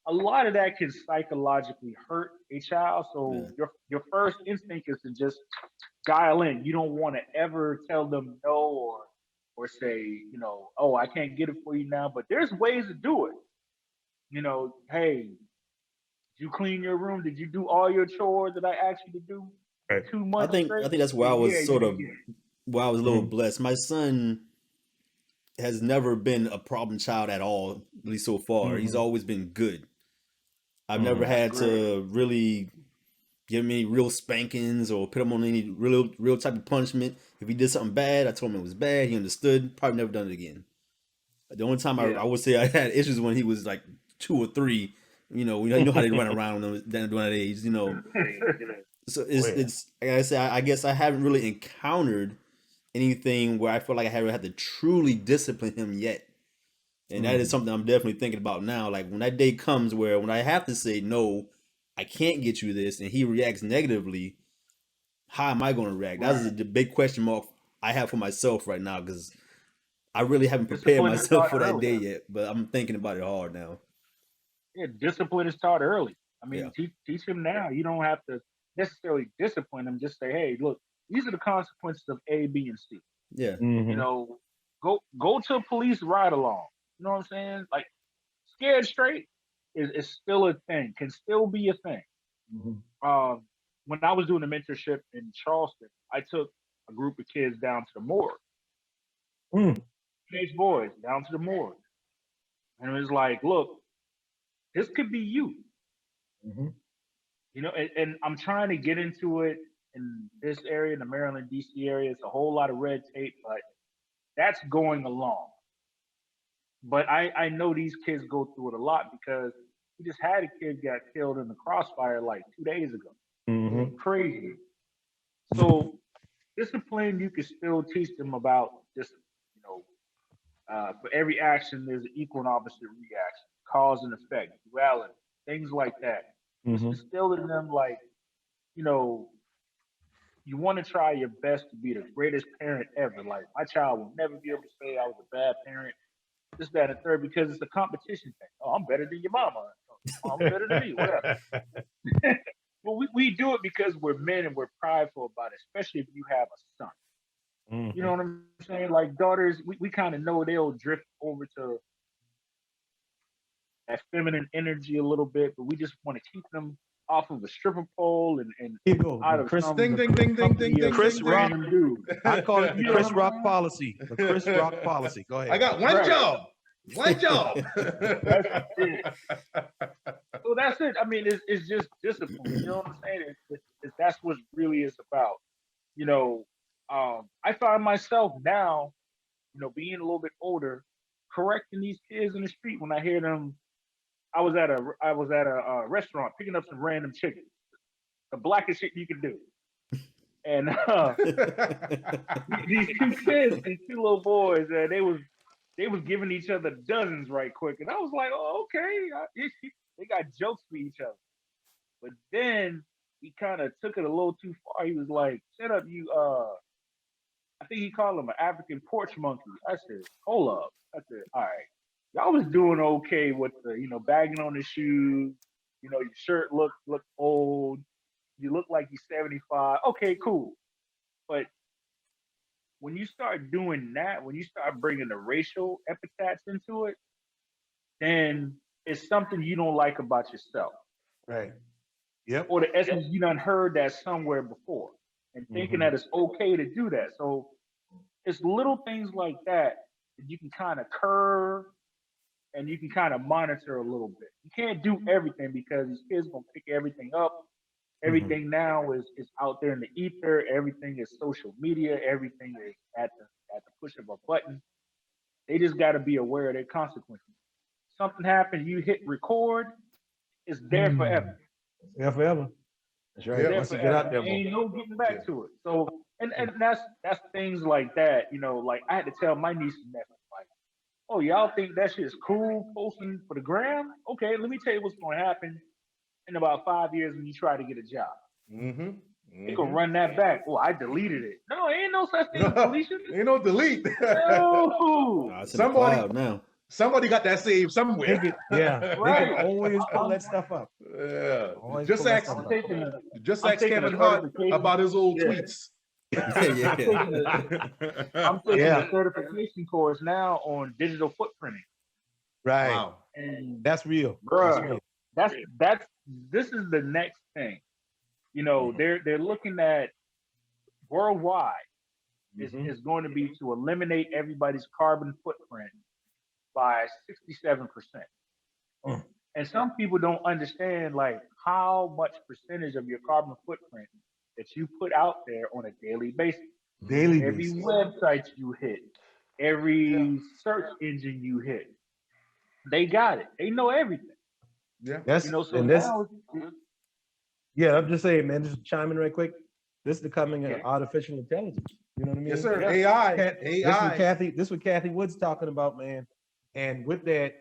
a lot of that can psychologically hurt a child. So Yeah. your first instinct is to just dial in. You don't want to ever tell them no or say, oh, I can't get it for you now. But there's ways to do it. Hey, did you clean your room? Did you do all your chores that I asked you to do? Right. 2 I months think straight? that's where I was Yeah, sort of yeah. where I was a little Mhm. blessed. My son, has never been a problem child at all, at least so far. He's always been good. I've never had to really give him any real spankings or put him on any real type of punishment. If he did something bad, I told him it was bad. He understood. Probably never done it again. The only time I would say I had issues when he was like 2 or 3. You know how they run around when they're doing that age. You know, so it's like I said. I guess I haven't really encountered anything where I feel like I haven't had to truly discipline him yet. And that is something I'm definitely thinking about now. Like when that day comes where when I have to say no, I can't get you this, and he reacts negatively, how am I going to react? That's the big question mark I have for myself right now, because I really haven't prepared myself for that day yet. But I'm thinking about it hard now. Yeah, discipline is taught early. I mean, teach him now. You don't have to necessarily discipline him. Just say, hey, look, these are the consequences of A, B, and C. Yeah. You know, go to a police ride along. You know what I'm saying? Like, scared straight is still a thing, can still be a thing. When I was doing a mentorship in Charleston, I took a group of kids down to the morgue. Teenage boys down to the morgue. And it was like, look, this could be you. You know, and I'm trying to get into it in this area, in the Maryland, D.C. area. It's a whole lot of red tape, but that's going along. But I know these kids go through it a lot because we just had a kid got killed in the crossfire like 2 days ago. Crazy. So discipline, you can still teach them about discipline. You know, for every action, there's an equal and opposite reaction, cause and effect, duality, things like that. Just instill in them, like, you know, you want to try your best to be the greatest parent ever. Like, my child will never be able to say I was a bad parent, this, that, and third, because it's a competition thing. Oh, I'm better than your mama. Oh, I'm better than me, whatever. Well, we do it because we're men and we're prideful about it, especially if you have a son. You know what I'm saying? Like, daughters, we kind of know they'll drift over to that feminine energy a little bit, but we just want to keep them off of a stripper pole and out of Chris, some ding, ding, ding, ding, ding, ding, Chris ding, Rock ding. dude. I call it the Chris Rock policy. The Chris Rock policy. Go ahead. I got one job. One job. That's it. So that's it. I mean, it's just discipline. You know what I'm saying? That's what really is about. You know, I find myself now, you know, being a little bit older, correcting these kids in the street when I hear them. I was at a restaurant picking up some random chicken, the blackest shit you can do, and these 2 kids, these 2 little boys, they was giving each other dozens right quick, and I was like, oh, okay, they got jokes for each other. But then he kind of took it a little too far. He was like, "Shut up, you." I think he called him an African porch monkey. I said, "Hold up." I said, "All right, y'all was doing okay with the, you know, bagging on the shoes. You know, your shirt look old. You look like you're 75. Okay, cool. But when you start doing that, when you start bringing the racial epithets into it, then it's something you don't like about yourself. Right. Yep. Or the essence you done heard that somewhere before and thinking that it's okay to do that. So it's little things like that you can kind of curve and you can kind of monitor a little bit. You can't do everything because these kids gonna pick everything up. Everything now is out there in the ether. Everything is social media. Everything is at the push of a button. They just got to be aware of their consequences. Something happened, you hit record, it's there forever. Yeah, forever. That's right. There Once you get out there, ain't no getting back to it. So, and that's things like that. You know, like I had to tell my niece and nephew, like, oh, y'all think that shit is cool posting for the gram? Okay, let me tell you what's going to happen in about 5 years when you try to get a job. You can run that back. Oh, I deleted it. No, ain't no such thing as deletion. Ain't no delete. No. It's in the cloud now. Somebody got that saved somewhere. they can always pull that stuff up. Yeah. Always Just pull that ask, stuff up. just I'm ask taking Kevin a Hart certification. about his old tweets. I'm taking a certification course now on digital footprinting. Right. Wow. And That's real. bro, this is the next thing. You know, they're looking at worldwide. is going to be to eliminate everybody's carbon footprint by 67%. Mm. And some people don't understand like how much percentage of your carbon footprint that you put out there on a daily basis. Daily Every basis. website you hit, every search engine you hit, they got it. They know everything. Yeah. That's So and this. now, Yeah, I'm just saying, man. Just chime in right quick. This is becoming an Yeah. artificial intelligence. You know what I mean? Yes, sir. Yeah. AI. This AI. what Kathy. This what Kathy Wood's talking about, man. And with that,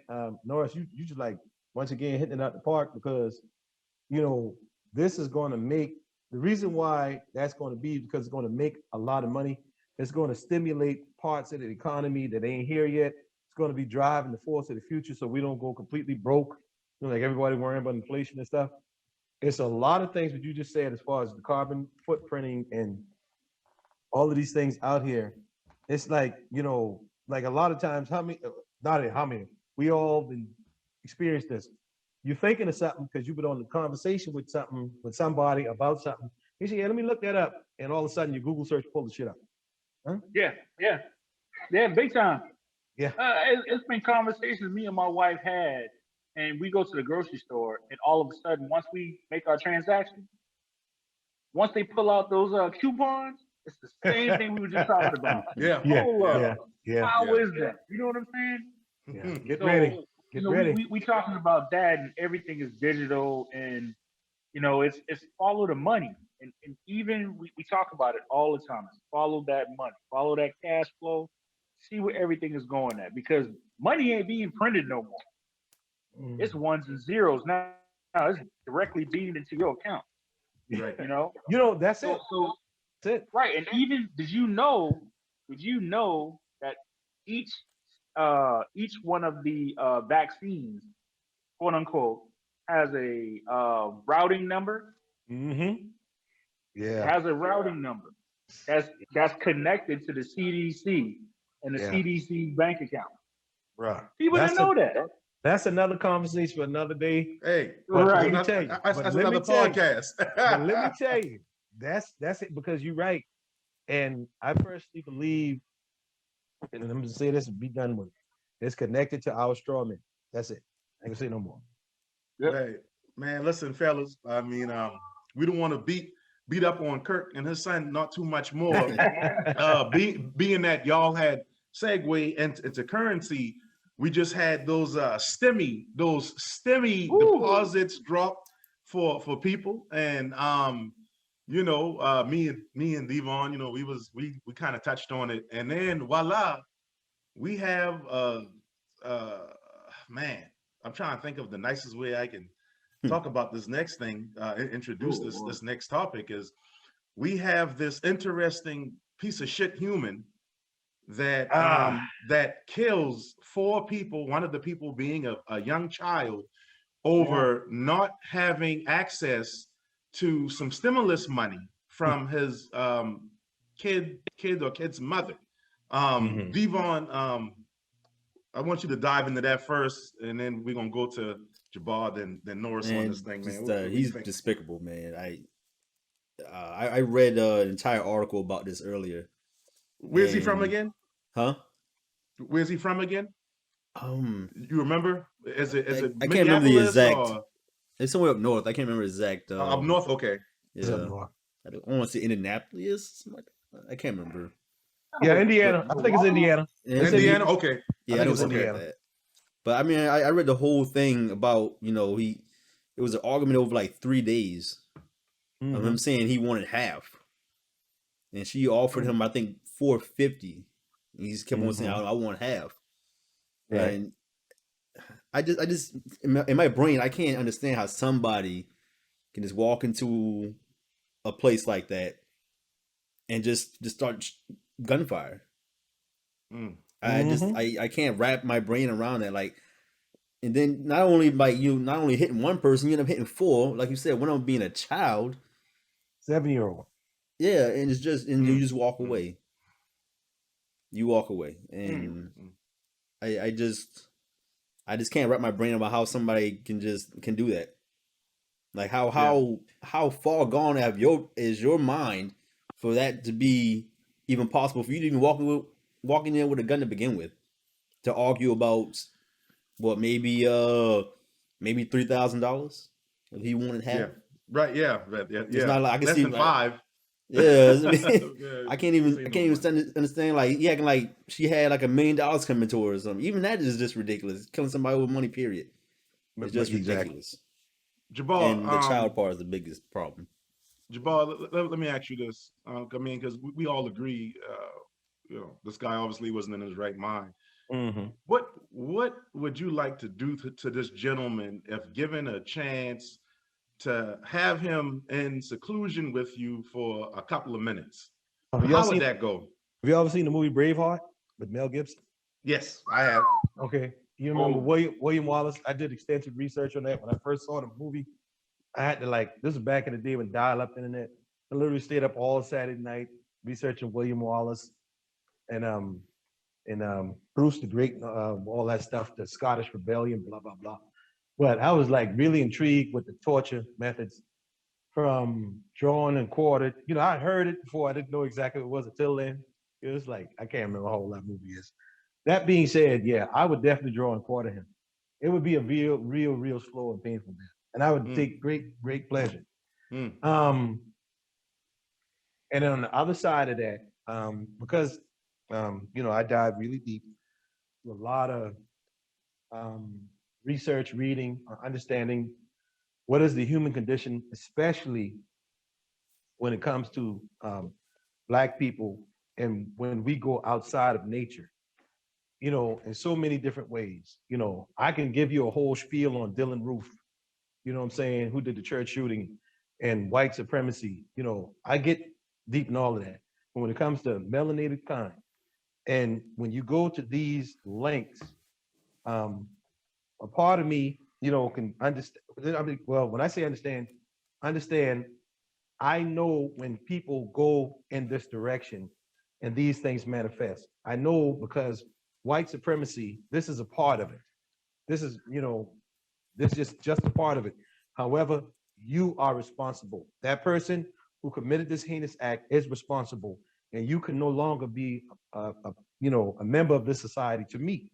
Norris, you just like once again hitting it out the park because this is going to make the reason why that's going to be because it's going to make a lot of money. It's going to stimulate parts of the economy that ain't here yet. It's going to be driving the force of the future, so we don't go completely broke. Like everybody worrying about inflation and stuff. It's a lot of things that you just said as far as the carbon footprinting and all of these things out here. It's like, like a lot of times, how many, we all been experienced this. You're thinking of something because you've been on the conversation with somebody about something. You say, yeah, let me look that up. And all of a sudden your Google search pulls the shit up. Huh? yeah, big time. Yeah. It's been conversations me and my wife had, and we go to the grocery store, and all of a sudden, once we make our transaction, once they pull out those coupons, it's the same thing we were just talking about. Yeah. Hold up. Yeah. How Yeah. is that? You know what I'm saying? Yeah. Get So, ready. Get ready. We talking about that, and everything is digital, and it's follow the money, and even we talk about it all the time. It's follow that money, follow that cash flow, see where everything is going at, because money ain't being printed no more. It's ones and zeros now. Now it's directly beamed into your account. Right. That's it. So That's it. right, and even did you know that each one of the vaccines, quote unquote, has a routing number. Mm-hmm. It Yeah. has a routing number that's connected to the CDC and the Yeah. CDC bank account. Right. People didn't know that. That's another conversation for another day. Hey, But Right. let me tell you. That's but let another me tell you- podcast. But let me tell you, that's it because you're right. And I personally believe, and I'm gonna say this and be done with it. It's connected to our straw man. That's it. I ain't gonna say no more. Yep. Hey, man, listen, fellas. I mean, we don't want to beat up on Kirk and his son not too much more. Being that y'all had segue into currency, we just had those STEMI Woo. deposits drop for people, and me and Devon, we kind of touched on it, and then voila, we have man, I'm trying to think of the nicest way I can talk about this next thing, introduce this next topic is we have this interesting piece of shit human that that kills 4 people, one of the people being a young child, over not having access to some stimulus money from his kid's mother. Devon, I want you to dive into that first, and then we're gonna go to Jabbar, then Norris on this thing, man. What do you He's think? despicable, man. I read an entire article about this earlier. Where's he from again? Huh? Where's he from again? You remember? Is it I can't remember the Minneapolis exact. or It's somewhere up north. I can't remember exact. up north? Okay. Yeah. I don't want to say Indianapolis. Something like that. I can't remember. Yeah, Indiana. I think it's Indiana. It's Indiana. Okay. Yeah, I think know it's something like Indiana. that. But I mean, I read the whole thing about it was an argument over like 3 days of him saying he wanted half, and she offered him I think $450. He just kept on saying I want half, Right. and I just in my brain I can't understand how somebody can just walk into a place like that and just start gunfire. I can't wrap my brain around that. Like, and then not only hitting one person, you end up hitting 4, like you said, one of them being a child. 7-year-old. Yeah, and it's just you just walk away. You walk away, and I just can't wrap my brain about how somebody can do that. Like how far gone is your mind for that to be even possible for you to even walking in with a gun to begin with, to argue about what maybe $3,000 if he wanted Yeah. half. Right. Yeah. It's Yeah. not like I can Less see than like, five. yeah, I mean, Yeah, I can't this even ain't no money. understand like he acting like she had like $1 million coming to her or something. Even that is just ridiculous. Killing somebody with money, period. It's just Exactly. ridiculous. Jabbar, And the child part is the biggest problem. Jabbar, let me ask you this. I mean, because we all agree, this guy obviously wasn't in his right mind. Mm-hmm. What would you like to do to this gentleman if given a chance to have him in seclusion with you for a couple of minutes? Have y'all How would seen? that go? Have you ever seen the movie Braveheart with Mel Gibson? Yes, I have. Okay, you remember Oh, William Wallace? I did extensive research on that when I first saw the movie. I had to this was back in the day when dial-up internet. I literally stayed up all Saturday night researching William Wallace and Bruce the Great, all that stuff, the Scottish Rebellion, blah blah blah. But I was really intrigued with the torture methods from drawn and quartered. I heard it before. I didn't know exactly what it was until then. It was I can't remember how old that movie is. That being said, yeah, I would definitely draw and quarter him. It would be a real slow and painful death, and I would take great pleasure. mm, Um, and then on the other side of that, because I dive really deep, a lot of research, reading, understanding what is the human condition, especially when it comes to Black people, and when we go outside of nature, in so many different ways. I can give you a whole spiel on Dylan Roof, what I'm saying, who did the church shooting and white supremacy. I get deep in all of that. But when it comes to melanated kind, and when you go to these lengths, a part of me, can understand. I mean, well, when I say understand, I know when people go in this direction and these things manifest. I know because white supremacy, this is a part of it. This is, this is just a part of it. However, you are responsible. That person who committed this heinous act is responsible, and you can no longer be a member of this society to me.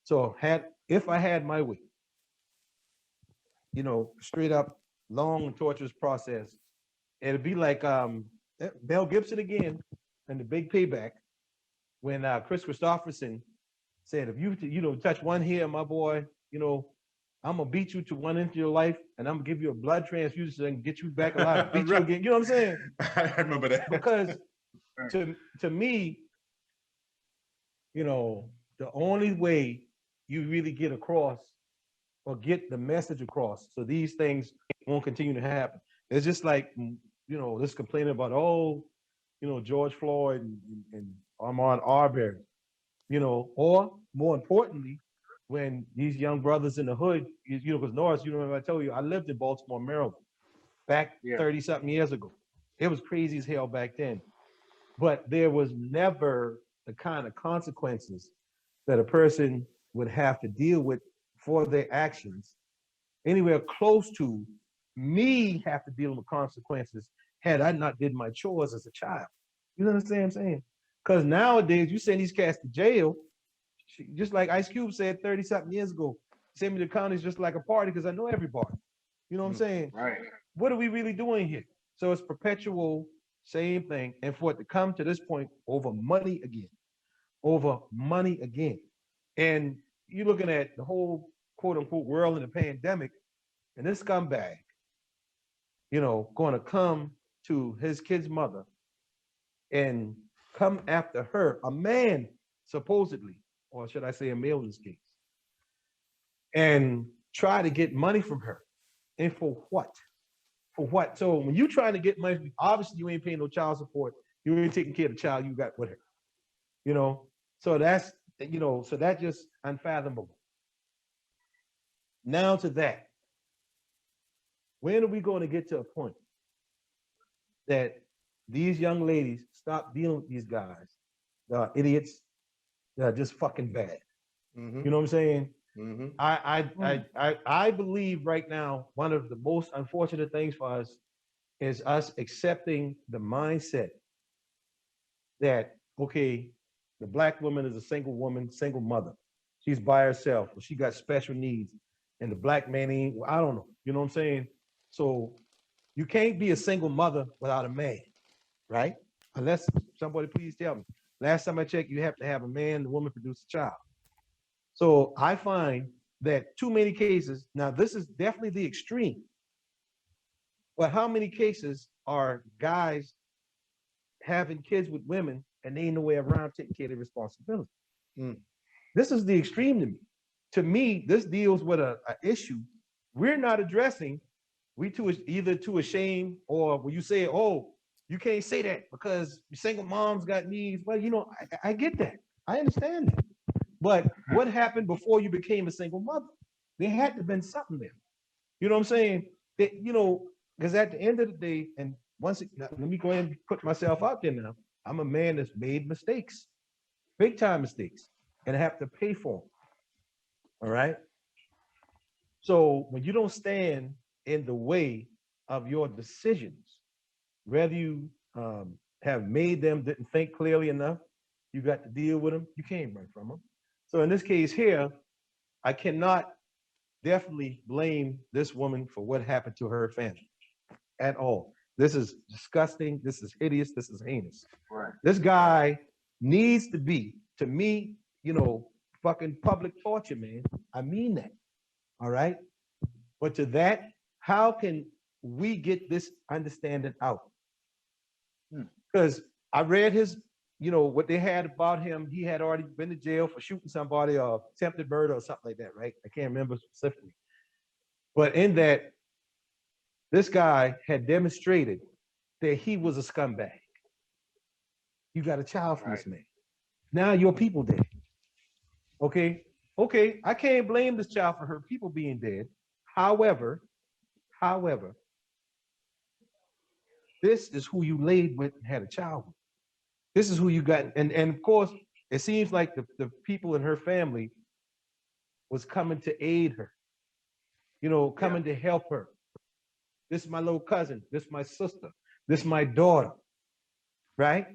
So if I had my way, straight up long and torturous process, it'd be like Mel Gibson again and the big payback when Chris Christopherson said, if you touch one hair, my boy, I'm gonna beat you to one inch of your life, and I'm gonna give you a blood transfusion so I can get you back alive, beat you right. again. You know what I'm saying? I remember that. Because to me, the only way you really get across or get the message across, so these things won't continue to happen. It's just like this complaining about George Floyd and Ahmaud Arbery, or more importantly, when these young brothers in the hood, because Norris, remember I told you, I lived in Baltimore, Maryland, back Yeah. 30 something years ago. It was crazy as hell back then. But there was never the kind of consequences that a person would have to deal with for their actions anywhere close to me have to deal with consequences had I not did my chores as a child. You understand what I'm saying? Because nowadays you send these cats to jail, just like Ice Cube said 30 something years ago. Send me to county is just like a party because I know everybody. You know what I'm saying? Right. What are we really doing here? So it's perpetual, same thing. And for it to come to this point over money again. And you're looking at the whole quote unquote world in the pandemic, and this scumbag, going to come to his kid's mother and come after her, a man, supposedly, or should I say a male in this case, and try to get money from her. And for what? For what? So when you trying to get money, obviously you ain't paying no child support. You ain't taking care of the child you got with her. So that's, so that's just unfathomable. Now to that. When are we going to get to a point that these young ladies stop dealing with these guys? Idiots that are just fucking bad. Mm-hmm. You know what I'm saying? Mm-hmm. I believe right now one of the most unfortunate things for us is us accepting the mindset that, okay, the black woman is a single woman, single mother. She's by herself, or she got special needs, and the black man ain't, I don't know. You know what I'm saying? So you can't be a single mother without a man, right? Unless somebody please tell me. Last time I checked, you have to have a man, the woman produce a child. So I find that too many cases, now this is definitely the extreme, but how many cases are guys having kids with women and they ain't no way around taking care of their responsibility? Mm. This is the extreme to me. To me, this deals with a issue we're not addressing. We too either too ashamed, or when you say, "Oh, you can't say that because single moms got needs." Well, you know, I get that. I understand that. But what happened before you became a single mother? There had to have been something there. You know what I'm saying? That, you know, because at the end of the day, and let me go ahead and put myself out there now. I'm a man that's made mistakes, big time mistakes, and I have to pay for them. All right. So when you don't stand in the way of your decisions, whether you have made them, didn't think clearly enough, you got to deal with them, you can't run from them. So in this case here, I cannot definitely blame this woman for what happened to her family at all. This is disgusting. This is hideous. This is heinous. Right. This guy needs to be, to me, you know, fucking public torture, man. I mean that. All right. But to that, how can we get this understanding out? Because I read his, you know, what they had about him. He had already been to jail for shooting somebody or attempted murder or something like that, right? I can't remember specifically. But in that, this guy had demonstrated that he was a scumbag. You got a child from this man. Now your people dead. Okay. Okay. I can't blame this child for her people being dead. However, this is who you laid with and had a child with. This is who you got. And of course, it seems like the people in her family was coming to aid her, you know, coming to help her. This is my little cousin. This is my sister. This is my daughter. Right?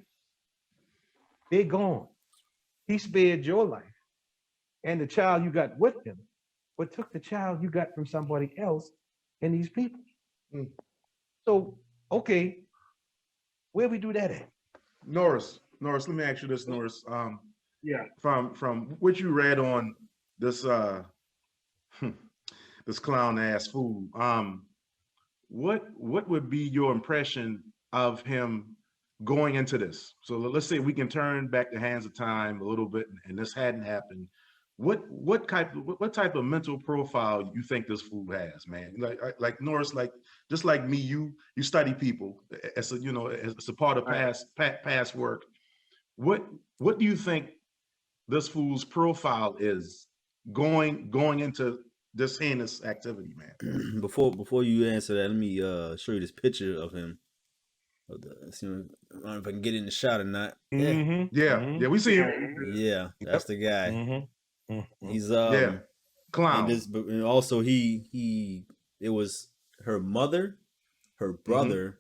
They're gone. He spared your life and the child you got with him, but took the child you got from somebody else and these people. Mm. So, okay, where we do that at? Norris, let me ask you this, Norris. Yeah. From what you read on this this clown ass fool, what would be your impression of him going into this? So let's say we can turn back the hands of time a little bit, and this hadn't happened. What type of mental profile you think this fool has, man? Like Norris, like just like me, you study people as a, you know, as a part of past work. What do you think this fool's profile is going into this heinous activity, man? Before you answer that, let me show you this picture of him. See, I don't know if I can get in the shot or not. Mm-hmm. Yeah, we see him. Yeah, that's the guy. Mm-hmm. Mm-hmm. He's Clown. And also it was her mother, her brother,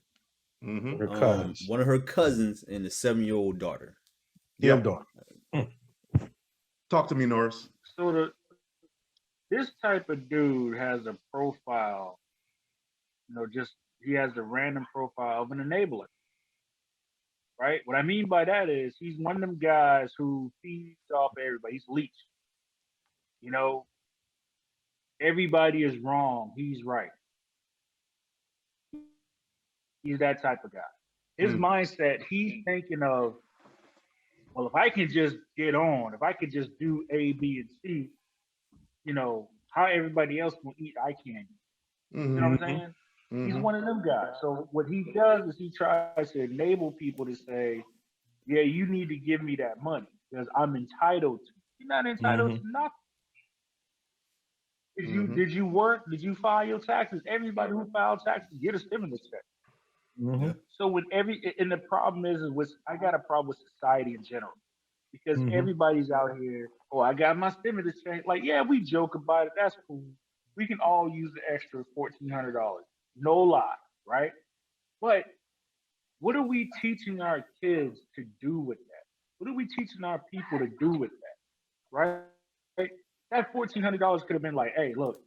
Her cousins. one of her cousins, and a 7-year-old daughter. Yeah. Daughter. Talk to me, Norris. So this type of dude has a profile, you know, just he has a random profile of an enabler. Right? What I mean by that is he's one of them guys who feeds off everybody. He's a leech. You know, everybody is wrong. He's right. He's that type of guy. His mindset, he's thinking of, well, if I can just get on, if I could just do A, B, and C, you know, how everybody else will eat, I can. You know what I'm saying? He's one of them guys. So what he does is he tries to enable people to say, yeah, you need to give me that money because I'm entitled to. You're not entitled to nothing. Did you work? Did you file your taxes? Everybody who filed taxes get a stimulus check. So with and the problem is with, I got a problem with society in general because everybody's out here. Oh, I got my stimulus check. Like, yeah, we joke about it. That's cool. We can all use the extra $1,400. No lie, right? But What are we teaching our kids to do with that? What are we teaching our people to do with that? Right? That $1,400 could have been like, hey, look,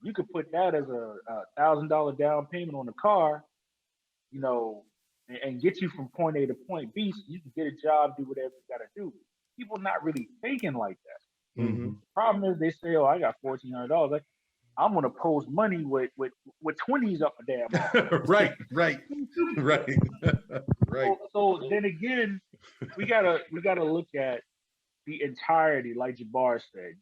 you could put that as a $1,000 down payment on the car, you know, and get you from point A to point B, so you can get a job, do whatever you got to do. People not really thinking like that. Mm-hmm. The problem is they say, oh, I got $1,400. Like, I'm gonna post money with 20s up a damn. Right. Right. So then again, we gotta look at the entirety, like Jabbar said.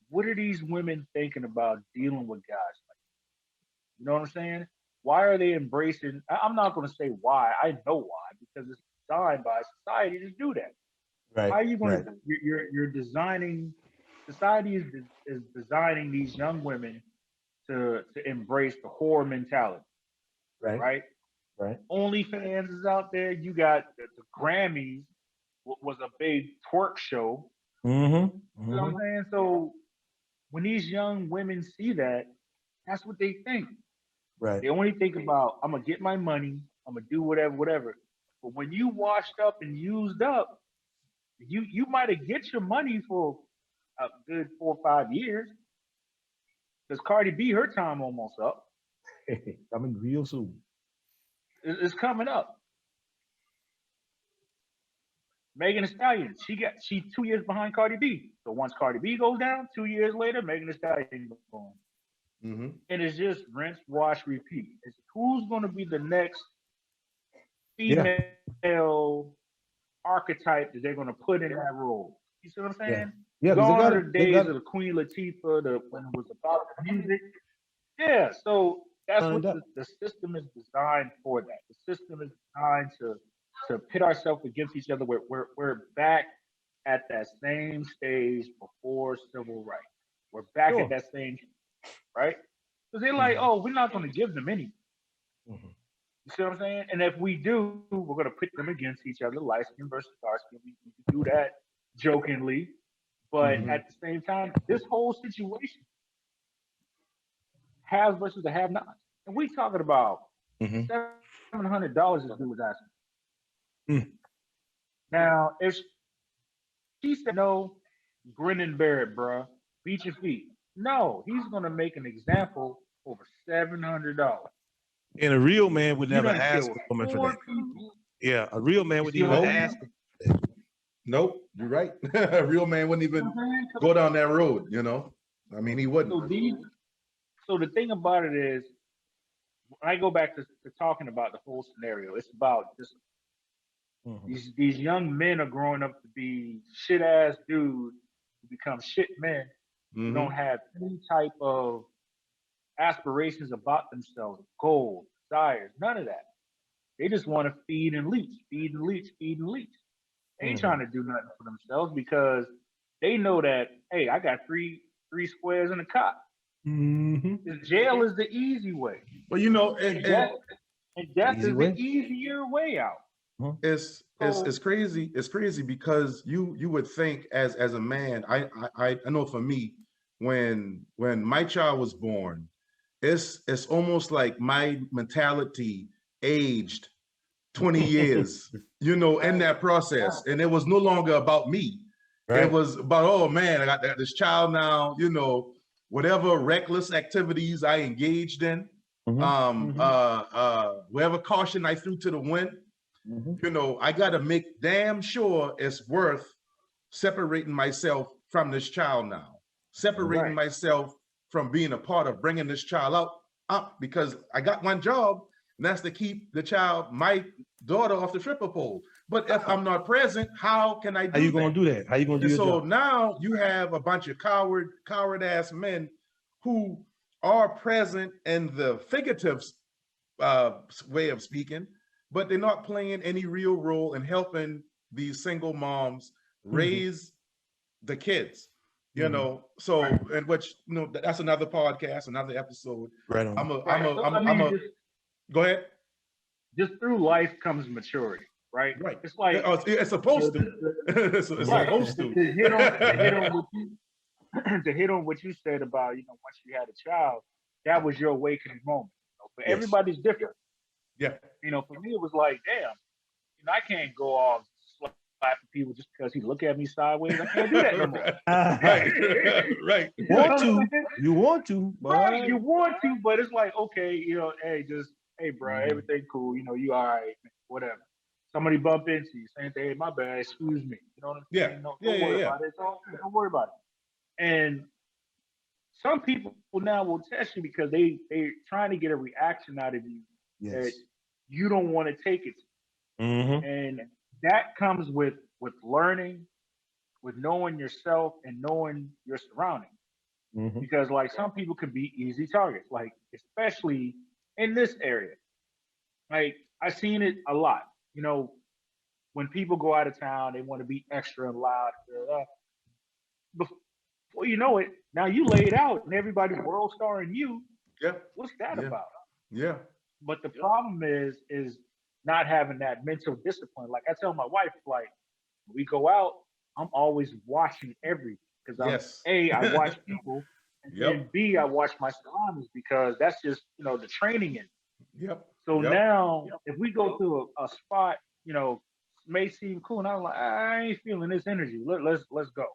What are these women thinking about dealing with guys like that? You know what I'm saying? Why are they embracing? I'm not gonna say why. I know why, because it's designed by society to do that. Right. How are you going right. to? You're designing. Society is designing these young women to embrace the whore mentality, Right. right? OnlyFans is out there. You got the Grammys was a big twerk show. Mm-hmm. You know what I'm saying? So when these young women see that, that's what they think. Right. They only think about, I'm gonna get my money, I'm gonna do whatever. But when you washed up and used up, you might have get your money for a good 4 or 5 years. Because Cardi B, her time almost up. Coming real soon. It's coming up. Megan Thee Stallion, she 2 years behind Cardi B. So once Cardi B goes down, 2 years later, Megan Thee Stallion goes on. Mm-hmm. And it's just rinse, wash, repeat. It's who's going to be the next Yeah. female archetype that they're going to put in that role. You see what I'm saying? Yeah, because Gone are the days of the Queen Latifah, when it was about the music. Yeah, so that's what the system is designed for. That the system is designed to pit ourselves against each other. We're back at that same stage before civil rights. We're back at that same, right? Because they're like, oh, we're not going to give them anything. Mm-hmm. You see what I'm saying? And if we do, we're going to pit them against each other, light skin versus dark skin. We can do that jokingly. But at the same time, this whole situation, haves versus the have-nots. And we talking about $700 this dude was asking. Now, if she said no, grin and bear it, bruh. Beat your feet. No, he's going to make an example over $700. And a real man would never done ask killed a woman for 4 that. people. Yeah, a real man would You see even what I'm ask. Nope, you're right. A real man wouldn't even go down that road, you know? I mean, he wouldn't. So the thing about it is, when I go back to talking about the whole scenario, it's about just these young men are growing up to be shit ass dudes who become shit men who don't have any type of aspirations about themselves, goals, desires, none of that. They just want to feed and leech, feed and leech, feed and leech. They ain't trying to do nothing for themselves because they know that, hey, I got three squares in a cot. Jail is the easy way. Well, you know, and death is the easier way out. It's crazy. It's crazy because you would think as a man, I know for me, when my child was born, it's almost like my mentality aged 20 years, you know, in that process. And it was no longer about me. Right. It was about, oh man, I got this child now, you know, whatever reckless activities I engaged in, whatever caution I threw to the wind, you know, I got to make damn sure it's worth separating myself from this child now, separating myself from being a part of bringing this child up because I got one job, and that's to keep the child, my daughter, off the stripper pole. But if I'm not present, how can I do that? How you gonna do that? How you gonna do that? So now you have a bunch of coward ass men who are present in the figurative way of speaking, but they're not playing any real role in helping these single moms raise the kids. You know, so and which, you know, that's another podcast, another episode. Right on. Go ahead. Just through life comes maturity, right? Right. It's like it's supposed to. It's supposed to. To hit on what you said about, you know, once you had a child, that was your awakening moment. You know? But everybody's different. Yeah. You know, for me, it was like, damn, you know, I can't go off slapping people just because he look at me sideways. I can't do that no more. Right. Right. You know what I'm saying? You want to, Right, but you want to, but it's like, okay, you know, hey, just, hey, bro, Mhm. everything cool, you know, you all right, whatever. Somebody bump into you, same thing, hey, my bad, excuse me. You know what I'm Yeah. saying? No, Yeah. don't Yeah. worry Yeah. about it. Don't worry about it. And some people now will test you because they're trying to get a reaction out of you that yes. you don't want to take it. Mm-hmm. And that comes with learning, with knowing yourself and knowing your surroundings. Mm-hmm. Because like some people could be easy targets, like especially in this area. Like I've seen it a lot. You know, when people go out of town, they want to be extra and loud. Before you know it, now you laid out and everybody world starring you. Yeah. What's that Yeah. about? Yeah. But the problem is not having that mental discipline. Like I tell my wife, like when we go out, I'm always watching everything because Yes. I watch people, and Yep. then B, I watch my surroundings because that's just the training in. Yep. So Yep. now, if we go to a spot, may seem cool, and I'm like, I ain't feeling this energy. Let's go.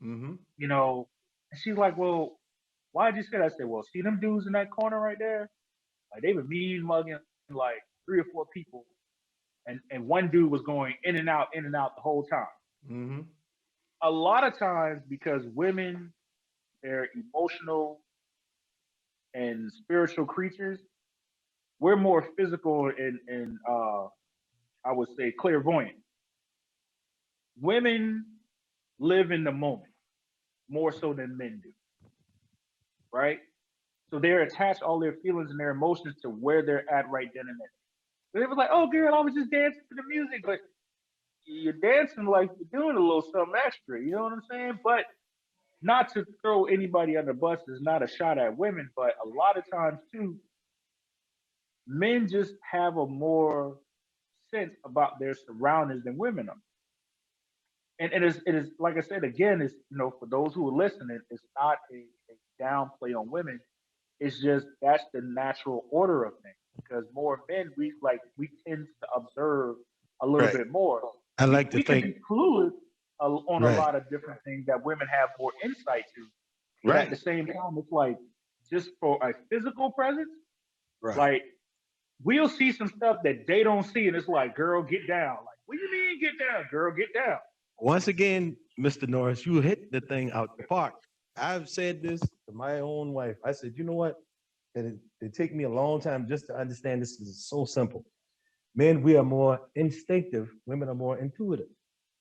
Mm-hmm. You know, and she's like, well, why'd you say that? I said, well, see them dudes in that corner right there? Like they were mean mugging like 3 or 4 people, and one dude was going in and out the whole time. Mm-hmm. A lot of times because women, they're emotional and spiritual creatures. We're more physical and I would say clairvoyant. Women live in the moment more so than men do, right? So they're attached all their feelings and their emotions to where they're at right then and there. So they were like, "Oh, girl, I was just dancing to the music," but you're dancing like you're doing a little something extra. You know what I'm saying? But not to throw anybody under the bus is not a shot at women, but a lot of times too, men just have a more sense about their surroundings than women are. And it is like I said again, it's for those who are listening, it's not a downplay on women. It's just that's the natural order of things because more men we tend to observe a little Right. bit more. I like to We can think. be clueless on a Right. lot of different things that women have more insight to. But at Right. the same time, it's like just for a physical presence, Right. like we'll see some stuff that they don't see, and it's like, girl, get down. Like, what do you mean get down, girl, get down? Once again, Mr. Norris, you hit the thing out the park. I've said this to my own wife. I said, you know what? And it take me a long time just to understand this is so simple. Men, we are more instinctive. Women are more intuitive.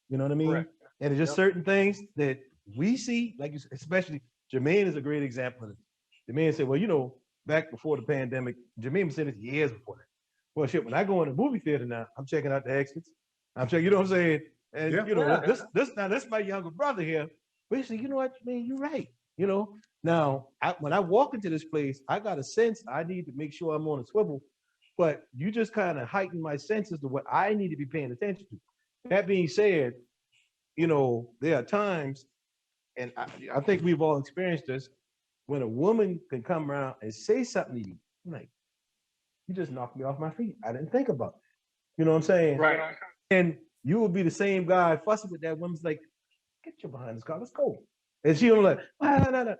You know what I mean? Correct. And it's just Yep. certain things that we see, like especially Jermaine is a great example of it. Jermaine said, well, back before the pandemic, Jermaine said it years before that. Well, shit, when I go in the movie theater now, I'm checking out the exits. I'm checking, you know what I'm saying? And Yeah. Yeah. this my younger brother here. But he said, you know what, man, you're right. Now when I walk into this place, I got a sense I need to make sure I'm on a swivel. But you just kind of heighten my senses to what I need to be paying attention to. That being said, there are times, and I think we've all experienced this, when a woman can come around and say something to you, I'm like, you just knocked me off my feet. I didn't think about it. You know what I'm saying? Right. And you will be the same guy fussing with that woman's like, get your behind this car, let's go. And she'll like,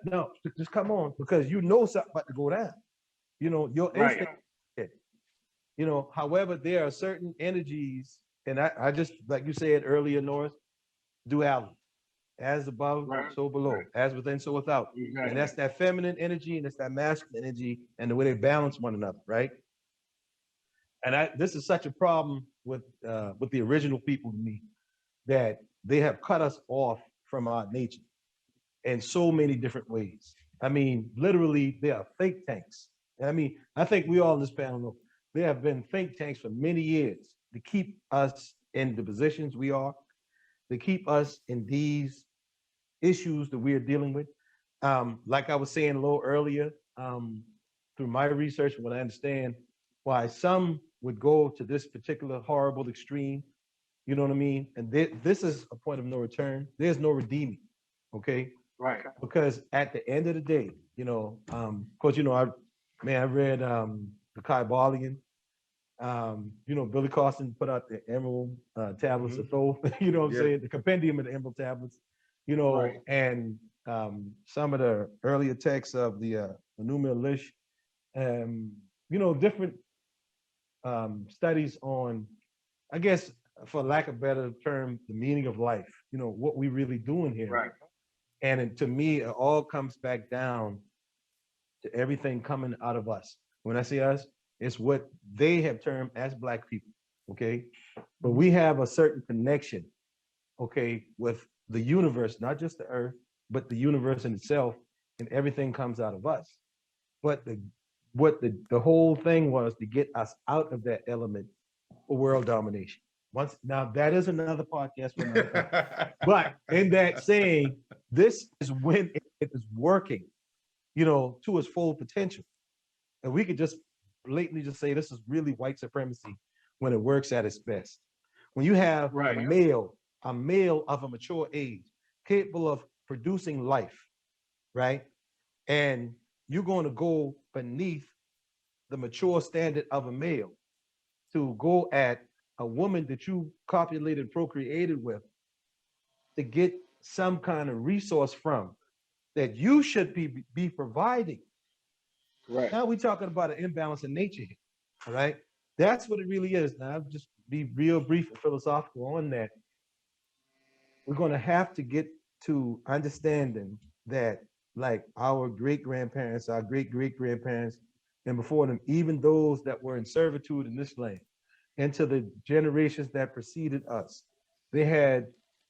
no, just come on, because you know something about to go down. Your Right. instinct. However, there are certain energies, and I just, like you said earlier, Norris, duality. As above, Right. so below. As within, so without. Exactly. And that's that feminine energy and that's that masculine energy and the way they balance one another, right? And this is such a problem with the original people to me, that they have cut us off from our nature in so many different ways. I mean, literally, they are think tanks. And I mean, I think we all in this panel know there have been think tanks for many years to keep us in the positions we are, to keep us in these issues that we are dealing with. Like I was saying a little earlier, through my research, what I understand, why some would go to this particular horrible extreme, you know what I mean? And this is a point of no return. There's no redeeming, okay? Right. Because at the end of the day, of course, I read the Kybalion, Billy Carson put out the Emerald Tablets of Thoth, you know what I'm Yeah. saying? The compendium of the Emerald Tablets, Right. and some of the earlier texts of the Enuma Elish, different studies on, I guess, for lack of a better term, the meaning of life, what we really doing here. Right. And to me, it all comes back down to everything coming out of us. When I say us, it's what they have termed as Black people, okay? But we have a certain connection, okay, with the universe, not just the earth, but the universe in itself, and everything comes out of us. But the whole thing was to get us out of that element for world domination. Now that is another podcast for another time. But in that saying, this is when it is working, to its full potential. And we could just blatantly just say this is really white supremacy when it works at its best. When you have Right. a male of a mature age, capable of producing life, right? And you're going to go beneath the mature standard of a male to go at a woman that you copulated, procreated with, to get some kind of resource from that you should be providing. Right. Now we're talking about an imbalance in nature here. All right. That's what it really is. Now I'll just be real brief and philosophical on that. We're going to have to get to understanding that, like our great grandparents, our great great grandparents, and before them, even those that were in servitude in this land, and to the generations that preceded us, they had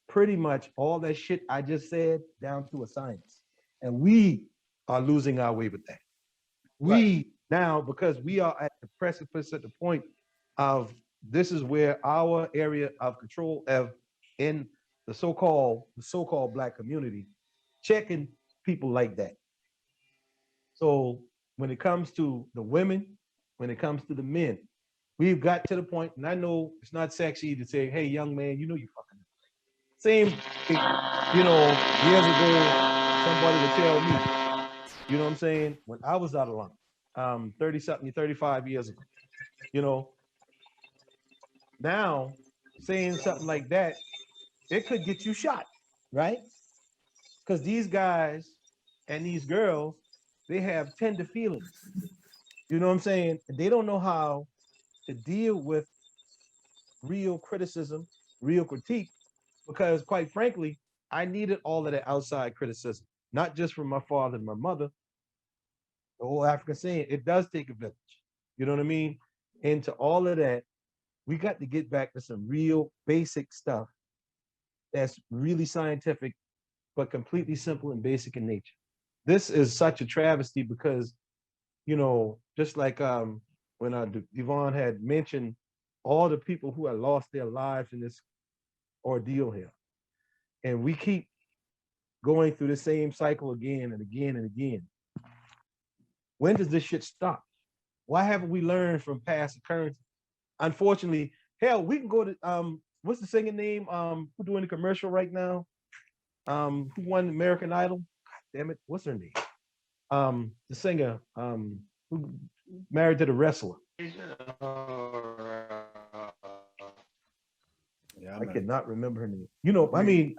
pretty much all that shit I just said down to a science. And we are losing our way with that. We now, because we are at the precipice, at the point of this is where our area of control of in the so-called Black community, checking people like that. So when it comes to the women, when it comes to the men, we've got to the point, and I know it's not sexy to say, hey, young man, you fucking same, years ago, somebody would tell me, you know what I'm saying? When I was out of line, 30 something, 35 years ago, now saying something like that, it could get you shot, right? Because these guys and these girls, they have tender feelings. You know what I'm saying? They don't know how to deal with real criticism, real critique, because quite frankly, I needed all of that outside criticism, not just from my father and my mother. The whole African saying, it does take a village. You know what I mean? And to all of that, we got to get back to some real basic stuff that's really scientific, but completely simple and basic in nature. This is such a travesty because, just like when Devon had mentioned all the people who had lost their lives in this ordeal here. And we keep going through the same cycle again and again and again. When does this shit stop? Why haven't we learned from past occurrences? Unfortunately, hell, we can go to what's the singer name? Who doing the commercial right now? Who won American Idol? God damn it, what's her name? The singer, who married to the wrestler. Yeah, I cannot remember her name. I mean,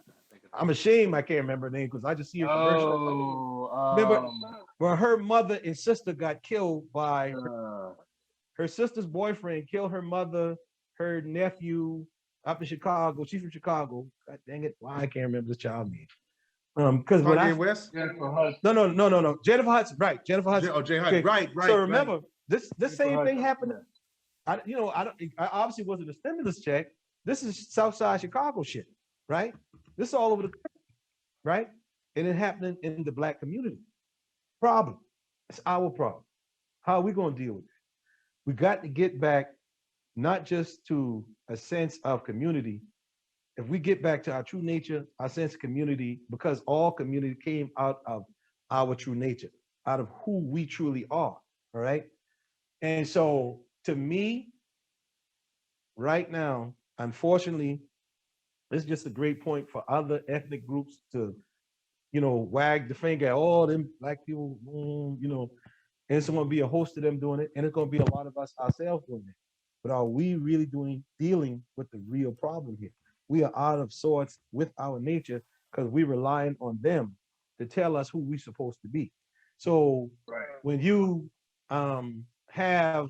I'm ashamed I can't remember her name because I just see her commercial. Remember when her mother and sister got killed by her sister's boyfriend killed her mother, her nephew up in Chicago. She's from Chicago. God dang it. Why I can't remember this child name. Because when Kanye West? No. Jennifer Hudson, right? Jennifer Hudson. Jay Hudson. Right. So remember, this same thing happened. I obviously wasn't a stimulus check. This is Southside Chicago shit, right? This is all over the country, right? And it happening in the Black community. Problem. It's our problem. How are we going to deal with it? We got to get back not just to a sense of community. If we get back to our true nature, our sense of community, because all community came out of our true nature, out of who we truly are, all right? And so to me, right now, unfortunately, it's just a great point for other ethnic groups to, wag the finger at all them Black people, and it's going to be a host of them doing it, and it's going to be a lot of us ourselves doing it. but are we really dealing with the real problem here? We are out of sorts with our nature because we're relying on them to tell us who we're supposed to be. So Right. when you have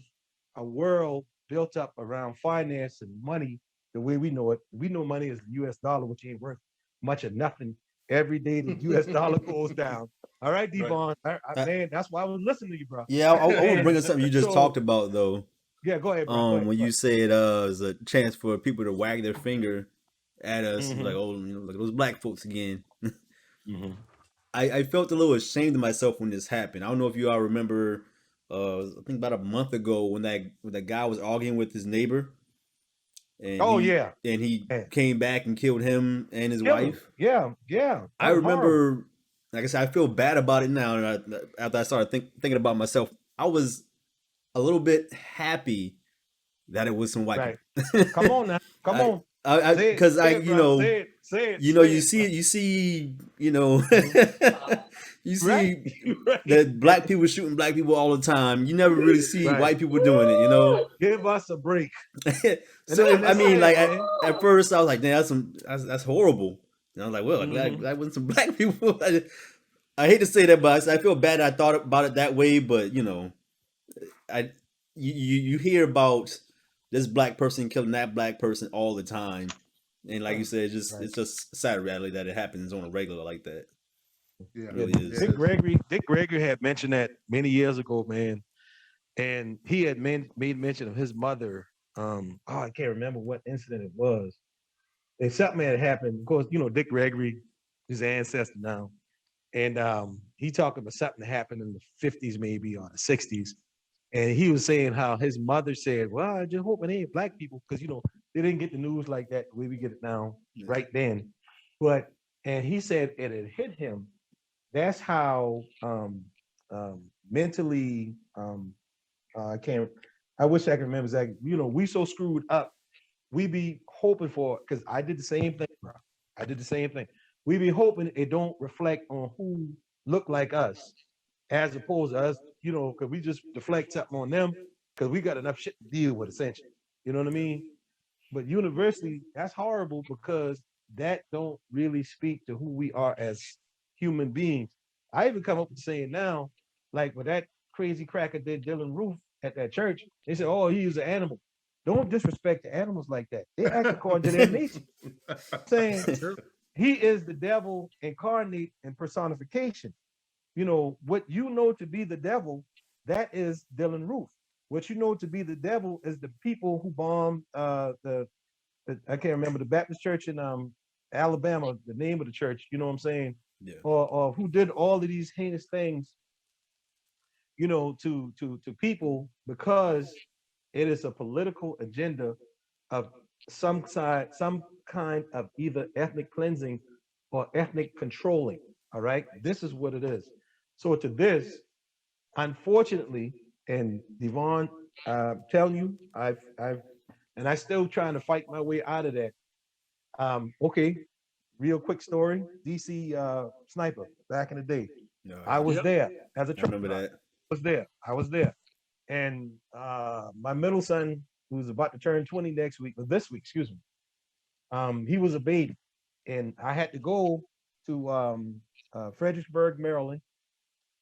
a world built up around finance and money the way we know it, we know money is the US dollar, which ain't worth much of nothing. Every day the US dollar goes down. All right, Devon. Uh, Man, that's why I was listening to you, bro. yeah, I want to bring And up something you just so, talked about though. yeah, go ahead, bro. Go ahead. When Go you ahead. said it's a chance for people to wag their finger at us, like, Mm-hmm. oh, look at those black folks again. Mm-hmm. I felt a little ashamed of myself when this happened. I don't know if you all remember, I think about a month ago when that guy was arguing with his neighbor, and Oh, he yeah. and he Man. came back and killed him and his Kill him. wife. Yeah, yeah. I That was horrible. remember, like I said, I feel bad about it now. And after I started thinking about myself, I was a little bit happy that it was some white Right. people. Come on now. Come I, on. because Say it, bro. Say it. Say it. Say you it, bro. see, Mhm. you Right. see Right. that black people shooting black people all the time. You never really see Right. white people doing it. Give us a break. So And I that's mean, sad, like man. at first I was like, "Damn, that's horrible." And I was like, "Well, I'm glad Mm-hmm. that wasn't some black people." I hate to say that, but I feel bad. I thought about it that way, but I you hear about this black person killing that black person all the time, and like you said, Right. it's just sad reality that it happens on a regular like that. Yeah, It Yeah. really it is. is. Dick Gregory had mentioned that many years ago, man. And he had made mention of his mother. I can't remember what incident it was. And something had happened. Of course, Dick Gregory, his ancestor now. And he talked about something that happened in the 50s, maybe, or the 60s. And he was saying how his mother said, well, I just hope it ain't black people, because they didn't get the news like that the way we get it now, Yeah. right then. And he said it had hit him. That's how mentally I can't. I wish I could remember exactly. We so screwed up. We be hoping for, because I did the same thing, bro. I did the same thing. We be hoping it don't reflect on who look like us, as opposed to us. Because we just deflect something on them because we got enough shit to deal with, essentially. You know what I mean? But universally, that's horrible because that don't really speak to who we are as human beings. I even come up with saying now, like with that crazy cracker did Dylan Roof at that church, they said, oh, he was an animal. Don't disrespect the animals like that. They act according to their nature. Saying he is the devil incarnate and personification. What you know to be the devil, that is Dylan Roof. What you know to be the devil is the people who bombed I can't remember the Baptist church in Alabama, the name of the church, you know what I'm saying? Yeah. Or who did all of these heinous things, to people because it is a political agenda of some kind of either ethnic cleansing or ethnic controlling. All right. This is what it is. So to this, unfortunately, and Devon, telling you, and I still trying to fight my way out of that. Okay, real quick story. DC sniper back in the day. No, I was there as a I truck remember driver. that. I was there. And my middle son, who's about to turn 20 next week, or this week, excuse me, he was a baby. And I had to go to Fredericksburg, Maryland,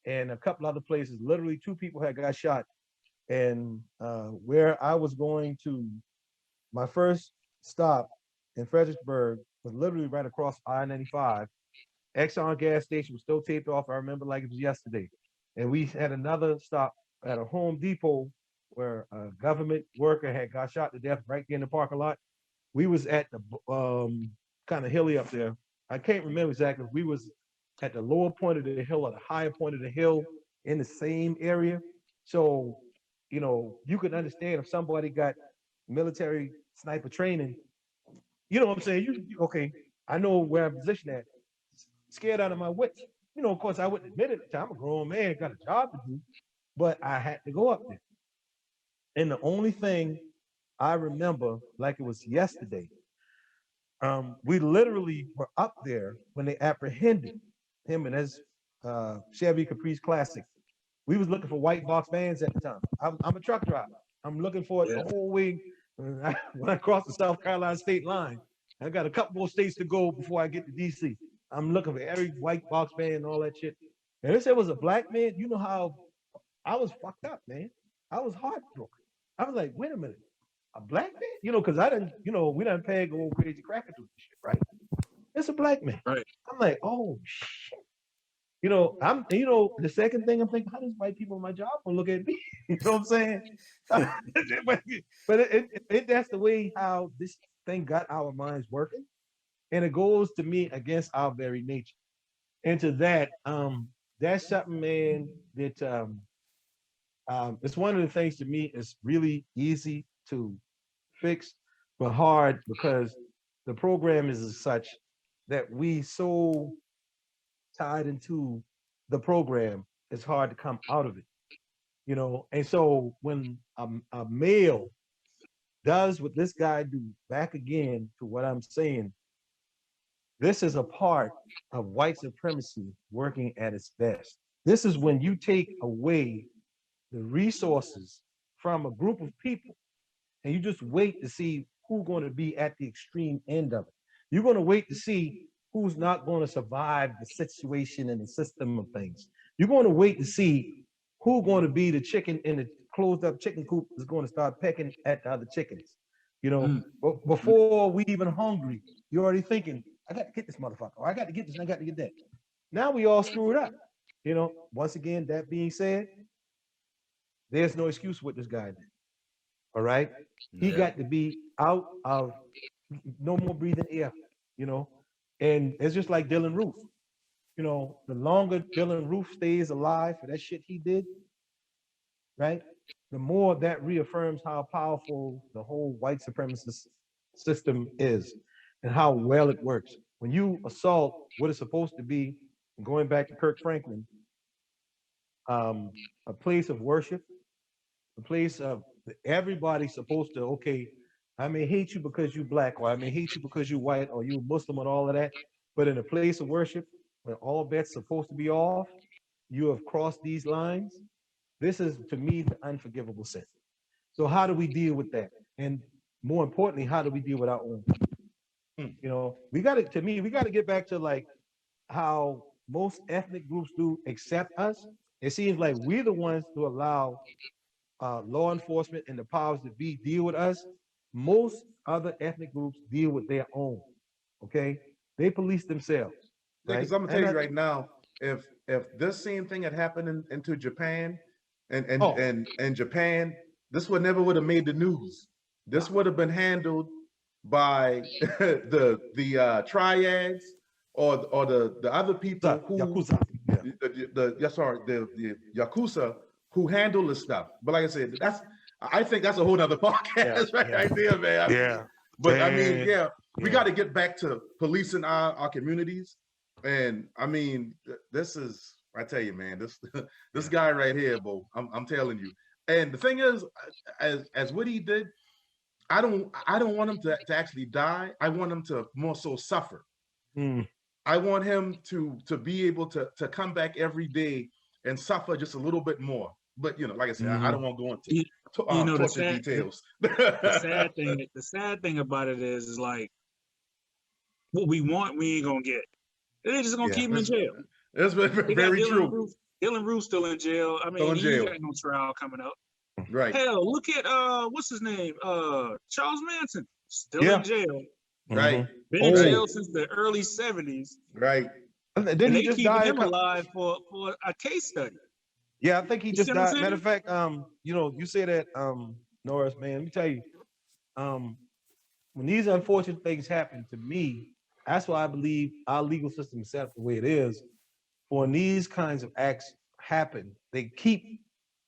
and a couple other places. Literally, two people had got shot. And where I was going to, my first stop in Fredericksburg was literally right across I-95. Exxon gas station was still taped off. I remember like it was yesterday. And we had another stop at a Home Depot where a government worker had got shot to death right there in the parking lot. We was at the kind of hilly up there. I can't remember exactly. We was at the lower point of the hill or the higher point of the hill in the same area. So, you could understand if somebody got military sniper training, you know what I'm saying? Okay, I know where I'm positioned at. Scared out of my wits. Of course, I wouldn't admit it at the time. I'm a grown man, got a job to do, but I had to go up there. And the only thing I remember, like it was yesterday, we literally were up there when they apprehended him and his Chevy Caprice Classic. We was looking for white box vans at the time. I'm a truck driver. I'm looking for it the whole way. When I cross the South Carolina state line, I got a couple more states to go before I get to DC. I'm looking for every white box man and all that shit. And if it was a black man, you know how I was fucked up, man. I was heartbroken. I was like, wait a minute, a black man? You know, because I didn't, you know, we done peg old crazy cracker do this shit, right? It's a black man. Right. I'm like, oh shit. You know, you know, the second thing I'm thinking, how does white people in my job gonna look at me? You know what I'm saying? but that's the way how this thing got our minds working. And it goes to me against our very nature. And to that, that's something, man, that it's one of the things to me is really easy to fix, but hard because the program is as such that we so tied into the program, it's hard to come out of it, you know. And so when a male does what this guy do, back again to what I'm saying, this is a part of white supremacy working at its best. This is when you take away the resources from a group of people and you just wait to see who's going to be at the extreme end of it. You're going to wait to see who's not going to survive the situation and the system of things. You're going to wait to see who's going to be the chicken in the closed up chicken coop is going to start pecking at the other chickens. You know, before we even hungry, you're already thinking, I got to get this motherfucker, or I got to get this, and I got to get that. Now we all screwed up. You know, once again, that being said, there's no excuse what this guy did. All right. He got to be out of no more breathing air, you know. And it's just like Dylan Roof. You know, the longer Dylan Roof stays alive for that shit he did, right? The more that reaffirms how powerful the whole white supremacist system is and how well it works. When you assault what is supposed to be, going back to Kirk Franklin, a place of worship, a place of everybody's supposed to, okay, I may hate you because you black, or I may hate you because you white, or you Muslim and all of that. But in a place of worship, where all bets are supposed to be off, you have crossed these lines. This is, to me, the unforgivable sin. So how do we deal with that? And more importantly, how do we deal with our own? You know, we got to get back to like how most ethnic groups do accept us. It seems like we're the ones who allow law enforcement and the powers that be deal with us. Most other ethnic groups deal with their own. Okay, they police themselves. Yeah, right? because I'm gonna tell you right now, if this same thing had happened into Japan and Japan, this would have made the news. This would have been handled by the triads or the other people who Yakuza. the Yakuza who handle this stuff. But like I said, I think that's a whole nother podcast right there, man. But I mean, we got to get back to policing our communities. And I mean, this is, I tell you, man, this guy right here, Bo, I'm telling you. And the thing is, as what he did, I don't want him to actually die. I want him to more so suffer. I want him to be able to come back every day and suffer just a little bit more. But you know, like I said, I don't want to go into torture details. The sad thing about it is like what we want, we ain't gonna get. They're just gonna keep him in jail. That's very true. Dylan Roof's still in jail. I mean, he ain't got no trial coming up. Right. Hell, look at what's his name? Charles Manson, still in jail. Right. Been in jail since the early 70s. Right. And Then they keep him alive for a case study. Yeah, I think he just died. Matter of fact, you you say that, Norris, man, let me tell you, when these unfortunate things happen to me, that's why I believe our legal system is set up the way it is. For when these kinds of acts happen, they keep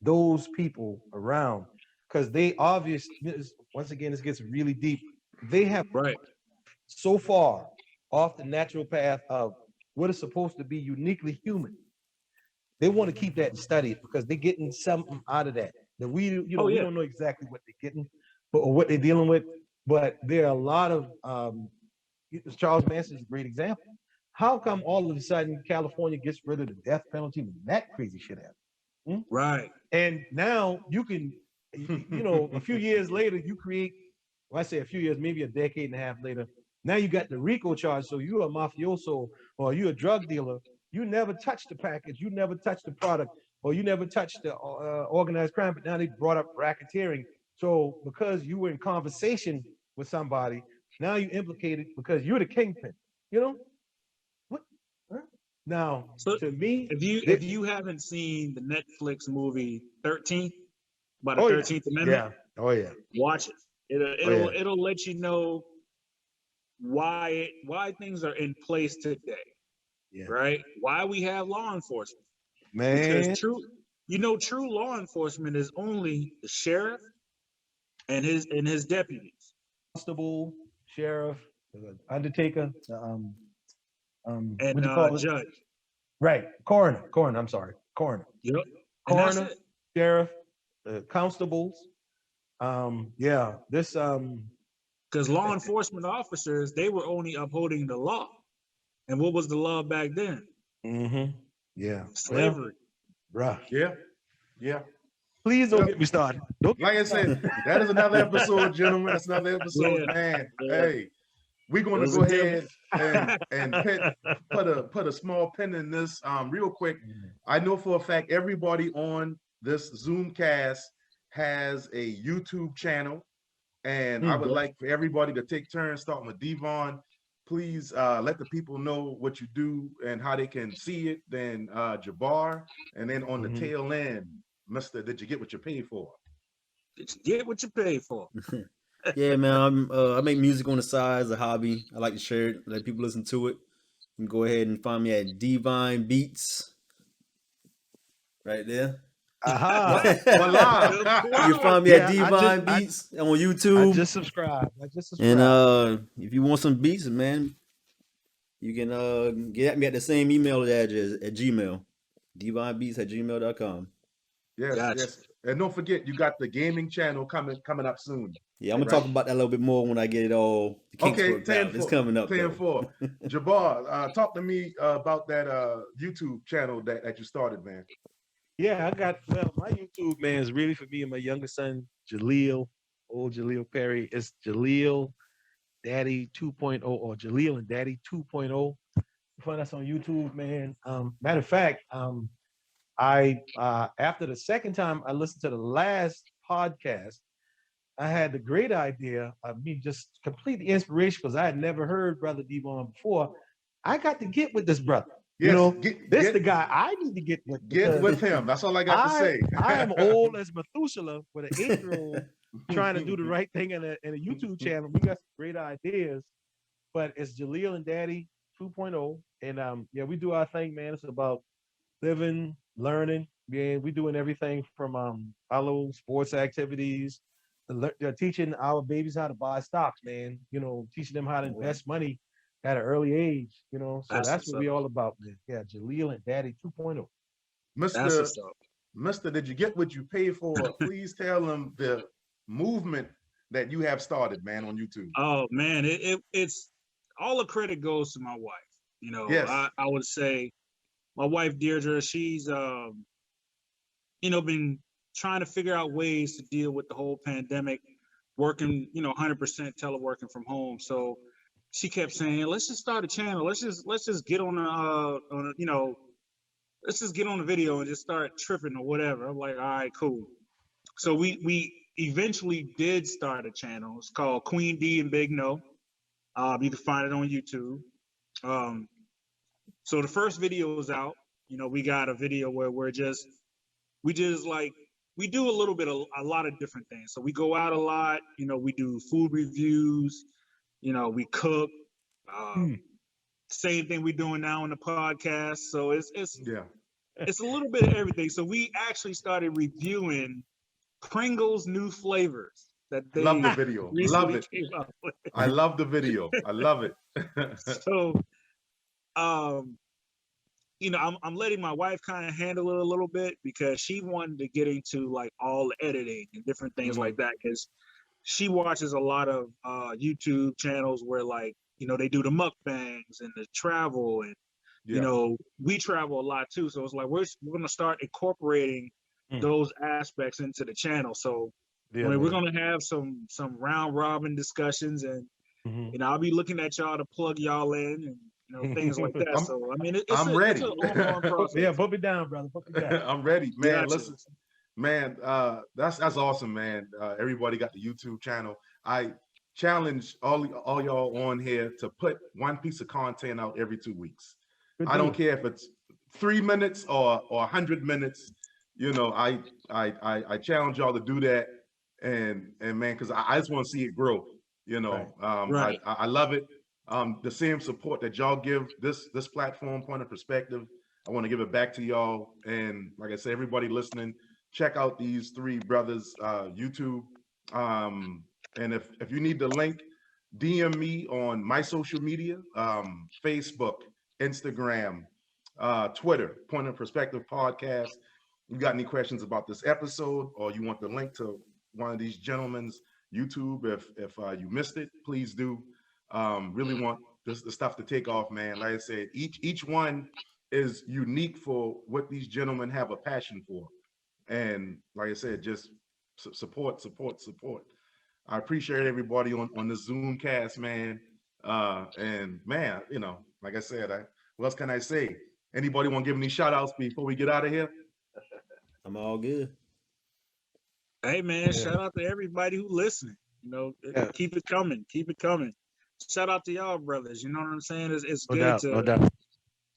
those people around because they obviously, once again, this gets really deep. They have so far off the natural path of what is supposed to be uniquely human. They want to keep that studied because they're getting something out of that. That we don't know exactly what they're getting, or what they're dealing with. But there are a lot of Charles Manson is a great example. How come all of a sudden California gets rid of the death penalty when that crazy shit happened? Right. And now you can you know, a few years later, you create, well, I say a few years, maybe a decade and a half later, now you got the RICO charge. So you're a mafioso or you're a drug dealer. You never touched the package. You never touched the product or you never touched the organized crime. But now they brought up racketeering. So because you were in conversation with somebody, now you implicated because you're the kingpin. You know? What? Huh? Now, So to me, if you haven't seen the Netflix movie 13 by the oh yeah, 13th Amendment, yeah, oh yeah, watch it. oh yeah, It'll let you know why things are in place today, yeah, right? Why we have law enforcement. Because man. true law enforcement is only the sheriff and his deputies. Constable, sheriff, undertaker, what And do you call it? judge. Right, coroner. I'm sorry, coroner, Yep. And that's coroner, it. sheriff, constables. Yeah, this Because law enforcement officers, they were only upholding the law. And what was the law back then? yeah, well, Slavery. bruh. Yeah, yeah. Please don't Yep. get me started. Don't get Like I said, that is another episode, gentlemen. That's another episode, Yeah. man. Hey, we're It gonna was go a good ahead and put a small pin in this real quick. I know for a fact everybody on this Zoomcast has a YouTube channel, and I would like for everybody to take turns, starting with Devon. Please let the people know what you do and how they can see it. Then Jabbar, and then on the tail end, Mister, did you get what you paid for? Get what you pay for. Yeah, man. I make music on the side as a hobby. I like to share it, let people listen to it. You can go ahead and find me at Divine Beats. Right there. Aha. Voila. You can find me at Yeah, Divine Beats on I YouTube. just subscribed. And if you want some beats, man, you can get at me at the same email address at Gmail. divinebeats@gmail.com. Yes, Gotcha. yes. And don't forget, you got the gaming channel coming up soon. Yeah, I'm gonna Right. talk about that a little bit more when I get it all the kinks Okay, worked out. It's coming up. 10-4. Jabbar, talk to me about that YouTube channel that you started, man. Yeah, my YouTube man is really for me and my younger son, Jaleel, old Jaleel Perry. It's Jaleel Daddy 2.0 or Jaleel and Daddy 2.0. You find us on YouTube, man. Matter of fact, I after the second time I listened to the last podcast, I had the great idea of me just completely inspiration because I had never heard Brother Devon before. I got to get with this brother. Yes, You know, get the guy I need to get with. get with him. That's all I got to say. I am old as Methuselah with an 8-year-old trying to do the right thing in a YouTube channel. We got some great ideas, but it's Jaleel and Daddy 2.0. And yeah, we do our thing, man. It's about living, learning. Yeah, we doing everything from our little sports activities, teaching our babies how to buy stocks, man. You know, teaching them how to invest money at an early age. You know, so that's what we all about, man. Yeah, Jaleel and Daddy 2.0. Mister, did you get what you paid for? Please tell them the movement that you have started, man, on YouTube. Oh man, it's all the credit goes to my wife. You know, Yes. I would say my wife Deirdre, she's been trying to figure out ways to deal with the whole pandemic, working, 100% teleworking from home. So she kept saying, let's just start a channel. Let's just get on let's just get on the video and just start tripping or whatever. I'm like, all right, cool. So we eventually did start a channel. It's called Queen D and Big No. You can find it on YouTube. So the first video is out. We got a video where we do a lot of different things. So we go out a lot, we do food reviews, we cook. Same thing we're doing now on the podcast. So it's a little bit of everything. So we actually started reviewing Pringles new flavors that they love the video. Love it. came up with. I love the video. I love it. So I'm letting my wife kind of handle it a little bit because she wanted to get into like all the editing and different things like that because she watches a lot of YouTube channels where like they do the mukbangs and the travel and we travel a lot too, so it's like we're going to start incorporating those aspects into the channel. So Yeah, I mean, we're man. gonna have some round robin discussions, and Mhm. I'll be looking at y'all to plug y'all in, and things like that. I'm So I mean, I'm it's ready. an ongoing process. Yeah, put me down, brother. Put me down. I'm ready, man. Gotcha. Listen, man, that's awesome, man. Everybody got the YouTube channel. I challenge all y'all on here to put one piece of content out every 2 weeks. Good I don't deal. care if it's 3 minutes or 100 minutes. I challenge y'all to do that, and man, because I just want to see it grow. Right. Right. I love it. The same support that y'all give this platform, Point of Perspective, I want to give it back to y'all. And like I said, everybody listening, check out these three brothers YouTube. And if you need the link, DM me on my social media, Facebook, Instagram, Twitter, Point of Perspective Podcast. You got any questions about this episode, or you want the link to one of these gentlemen's YouTube, if you missed it, please do. Really want the stuff to take off, man. Like I said, each one is unique for what these gentlemen have a passion for. And like I said, just support. I appreciate everybody on the Zoom cast, man. And man, like I said, what else can I say? Anybody want to give any shout outs before we get out of here? I'm all good. Hey man, shout out to everybody who listening. Yeah. Keep it coming. Keep it coming. Shout out to y'all brothers. You know what I'm saying? It's No good doubt. No doubt.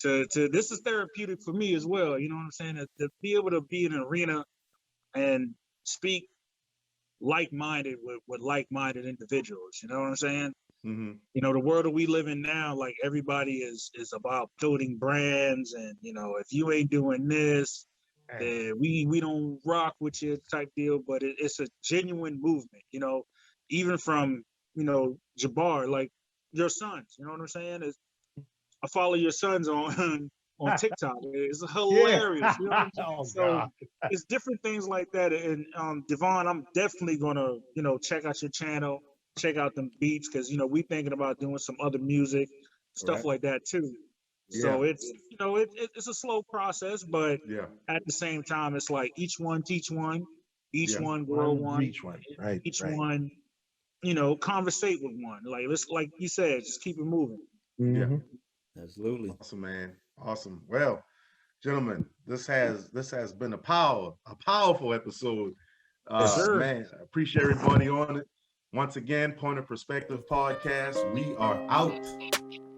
to this is therapeutic for me as well. You know what I'm saying? To be able to be in an arena and speak like-minded with like-minded individuals. You know what I'm saying? Mm-hmm. The world that we live in now, like everybody is about building brands, and if you ain't doing this, then we don't rock with you type deal. But it's a genuine movement. Even from Jabbar, like your sons. You know what I'm saying? I follow your sons on TikTok. It's hilarious. You know what I'm saying? Oh, So God. it's different things like that. And Devon, I'm definitely gonna check out your channel, check out them beats, because we thinking about doing some other music stuff Right. like that too. So it's it's a slow process, but Yeah. at the same time, it's like each one teach one, each Yeah. one grow one, Reach one. Right. each right. one conversate with one. Like let's, like you said, just keep it moving. Yeah. Mhm. Absolutely. Awesome, man. Awesome. Well, gentlemen, this has been a powerful episode. Yes, sir. Man, I appreciate everybody on it. Once again, Point of Perspective Podcast. We are out.